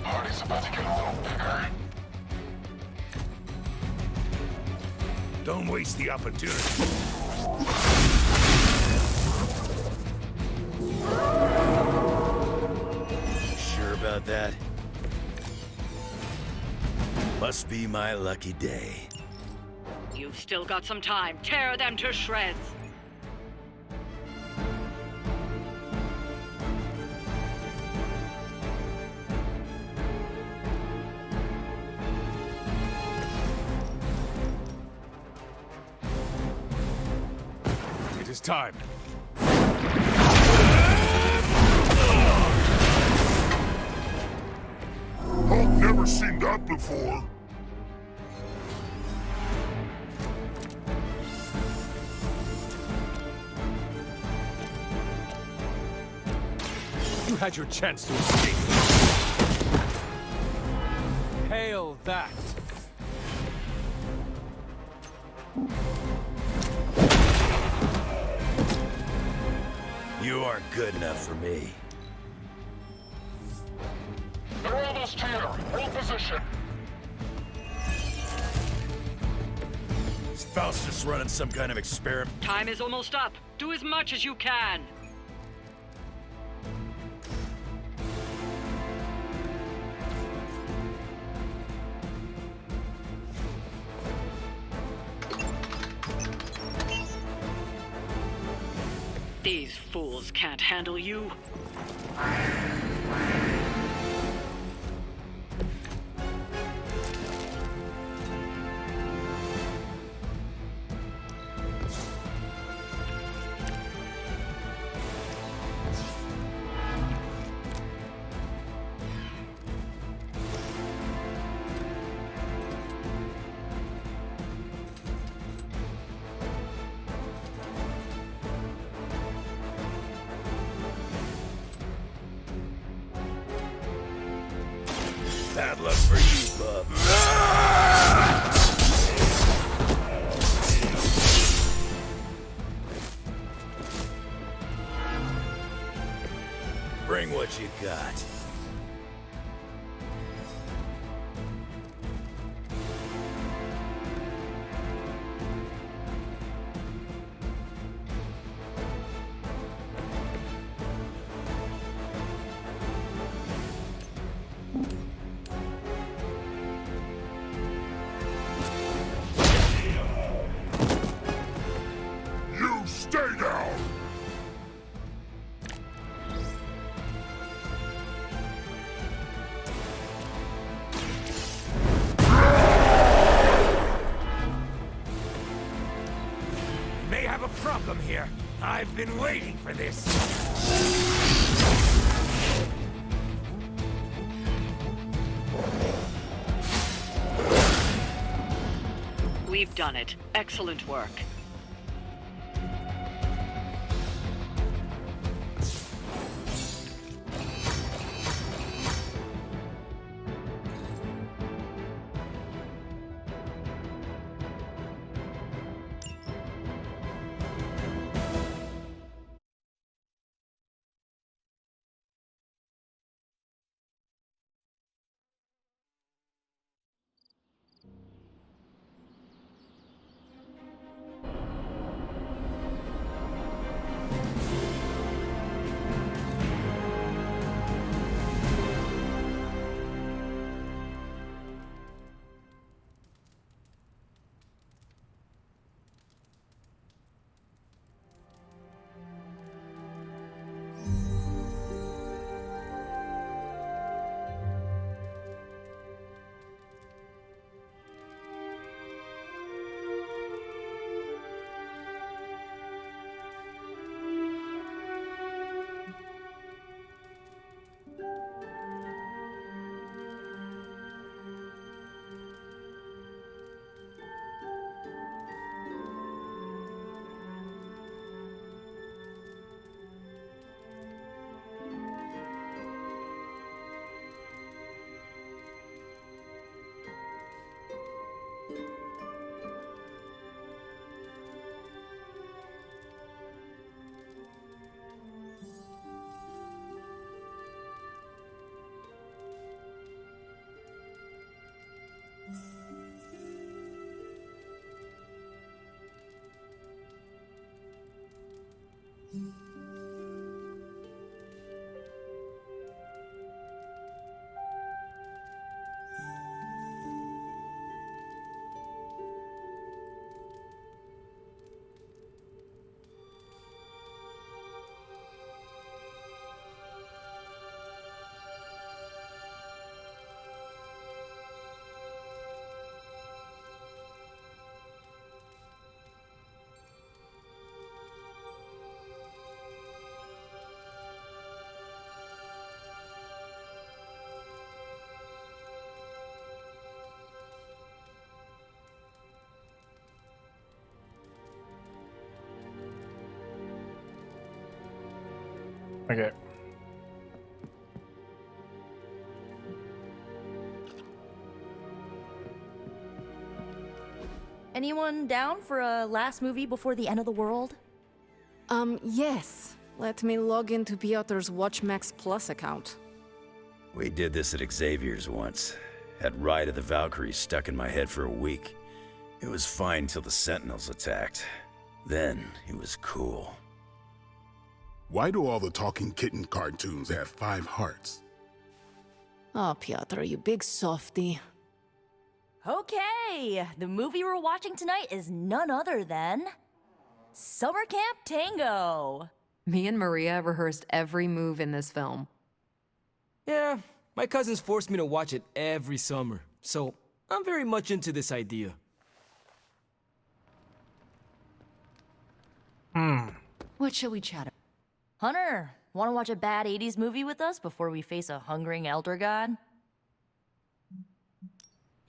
Party's about to get a little bigger. Don't waste the opportunity. Sure about that? Must be my lucky day. You've still got some time. Tear them to shreds. It is time. Hulk never seen that before. You had your chance to escape. Hail that. You aren't good enough for me. They're almost here. Hold position. Is Faustus running some kind of experiment? Time is almost up. Do as much as you can. These fools can't handle you. Bad luck for you, bub. got. You stay down! We may have a problem here. I've been waiting for this. We've done it. Excellent work. Okay. Anyone down for a last movie before the end of the world? Yes. Let me log into Piotr's WatchMax Plus account. We did this at Xavier's once. Had Ride of the Valkyries stuck in my head for a week. It was fine till the Sentinels attacked. Then it was cool. Why do all the talking kitten cartoons have 5 hearts? Oh, Piotr, you big softy. Okay, the movie we're watching tonight is none other than Summer Camp Tango. Me and Maria rehearsed every move in this film. Yeah, my cousins forced me to watch it every summer, so I'm very much into this idea. What shall we chat about? Hunter, want to watch a bad 80s movie with us before we face a hungering elder god?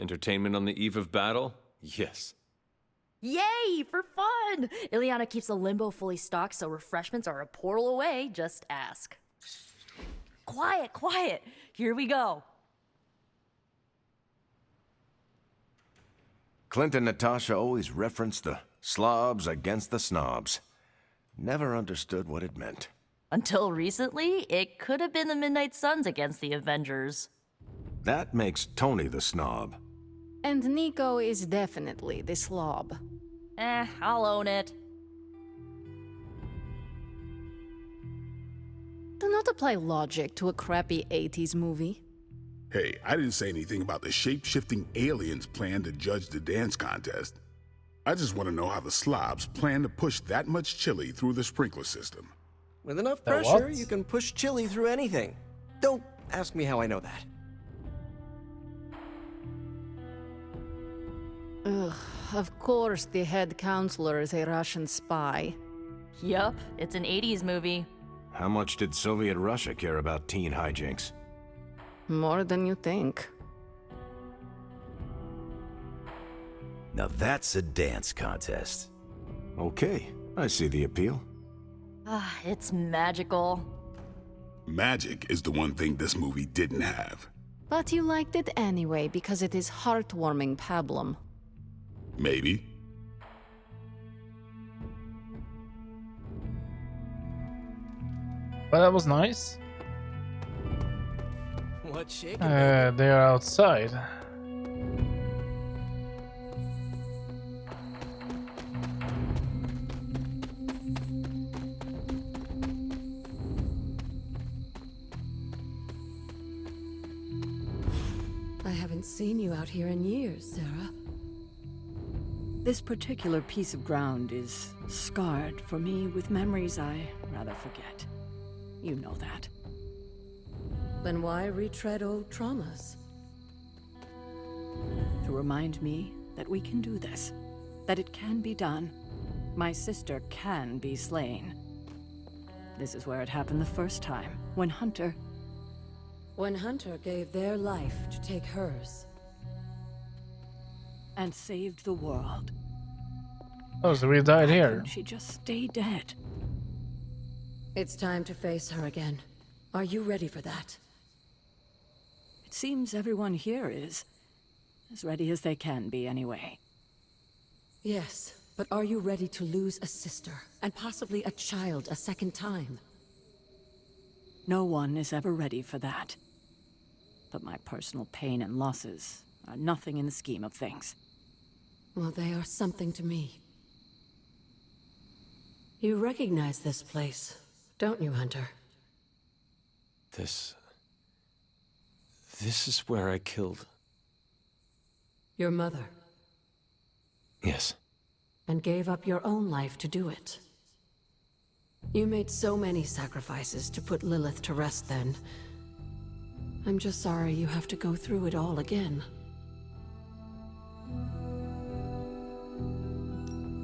Entertainment on the eve of battle? Yes. Yay, for fun! Ileana keeps the limbo fully stocked, so refreshments are a portal away. Just ask. Quiet, quiet. Here we go. Clint and Natasha always referenced the slobs against the snobs. Never understood what it meant. Until recently, it could have been the Midnight Suns against the Avengers. That makes Tony the snob. And Nico is definitely the slob. I'll own it. Do not apply logic to a crappy 80s movie. Hey, I didn't say anything about the shape-shifting aliens' plan to judge the dance contest. I just want to know how the slobs plan to push that much chili through the sprinkler system. With enough pressure, you can push chili through anything. Don't ask me how I know that. Ugh, of course the head counselor is a Russian spy. Yup, it's an 80s movie. How much did Soviet Russia care about teen hijinks? More than you think. Now that's a dance contest. Okay, I see the appeal. It's magical. Magic is the one thing this movie didn't have. But you liked it anyway because it is heartwarming pablum. Maybe. Well, that was nice. What's shaking? They are outside. I haven't seen you out here in years, Sarah. This particular piece of ground is scarred for me with memories I rather forget. You know that. Then why retread old traumas? To remind me that we can do this. That it can be done. My sister can be slain. This is where it happened the first time, when Hunter... When Hunter gave their life to take hers. And saved the world. Oh, so we died here. Couldn't she just stay dead? It's time to face her again. Are you ready for that? It seems everyone here is. As ready as they can be, anyway. Yes, but are you ready to lose a sister, and possibly a child a second time? No one is ever ready for that. But my personal pain and losses are nothing in the scheme of things. Well, they are something to me. You recognize this place, don't you, Hunter? This is where I killed... Your mother. Yes. And gave up your own life to do it. You made so many sacrifices to put Lilith to rest then. I'm just sorry you have to go through it all again.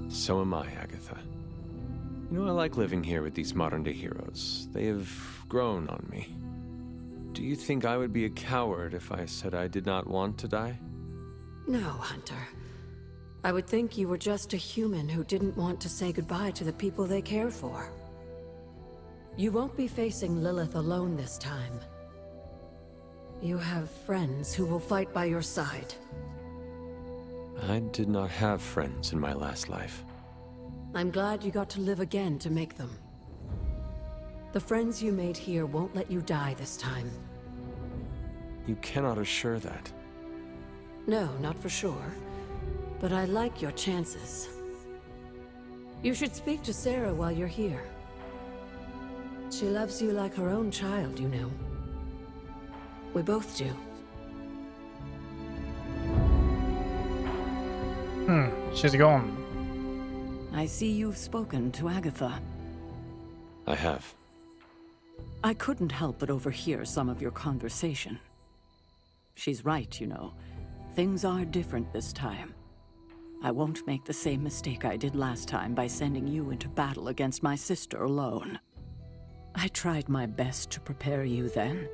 So am I, Agatha. You know, I like living here with these modern-day heroes. They have grown on me. Do you think I would be a coward if I said I did not want to die? No, Hunter. I would think you were just a human who didn't want to say goodbye to the people they care for. You won't be facing Lilith alone this time. You have friends who will fight by your side. I did not have friends in my last life. I'm glad you got to live again to make them. The friends you made here won't let you die this time. You cannot assure that. No, not for sure. But I like your chances. You should speak to Sarah while you're here. She loves you like her own child, you know. We both do. She's gone. I see you've spoken to Agatha. I have. I couldn't help but overhear some of your conversation. She's right, you know. Things are different this time. I won't make the same mistake I did last time by sending you into battle against my sister alone. I tried my best to prepare you then,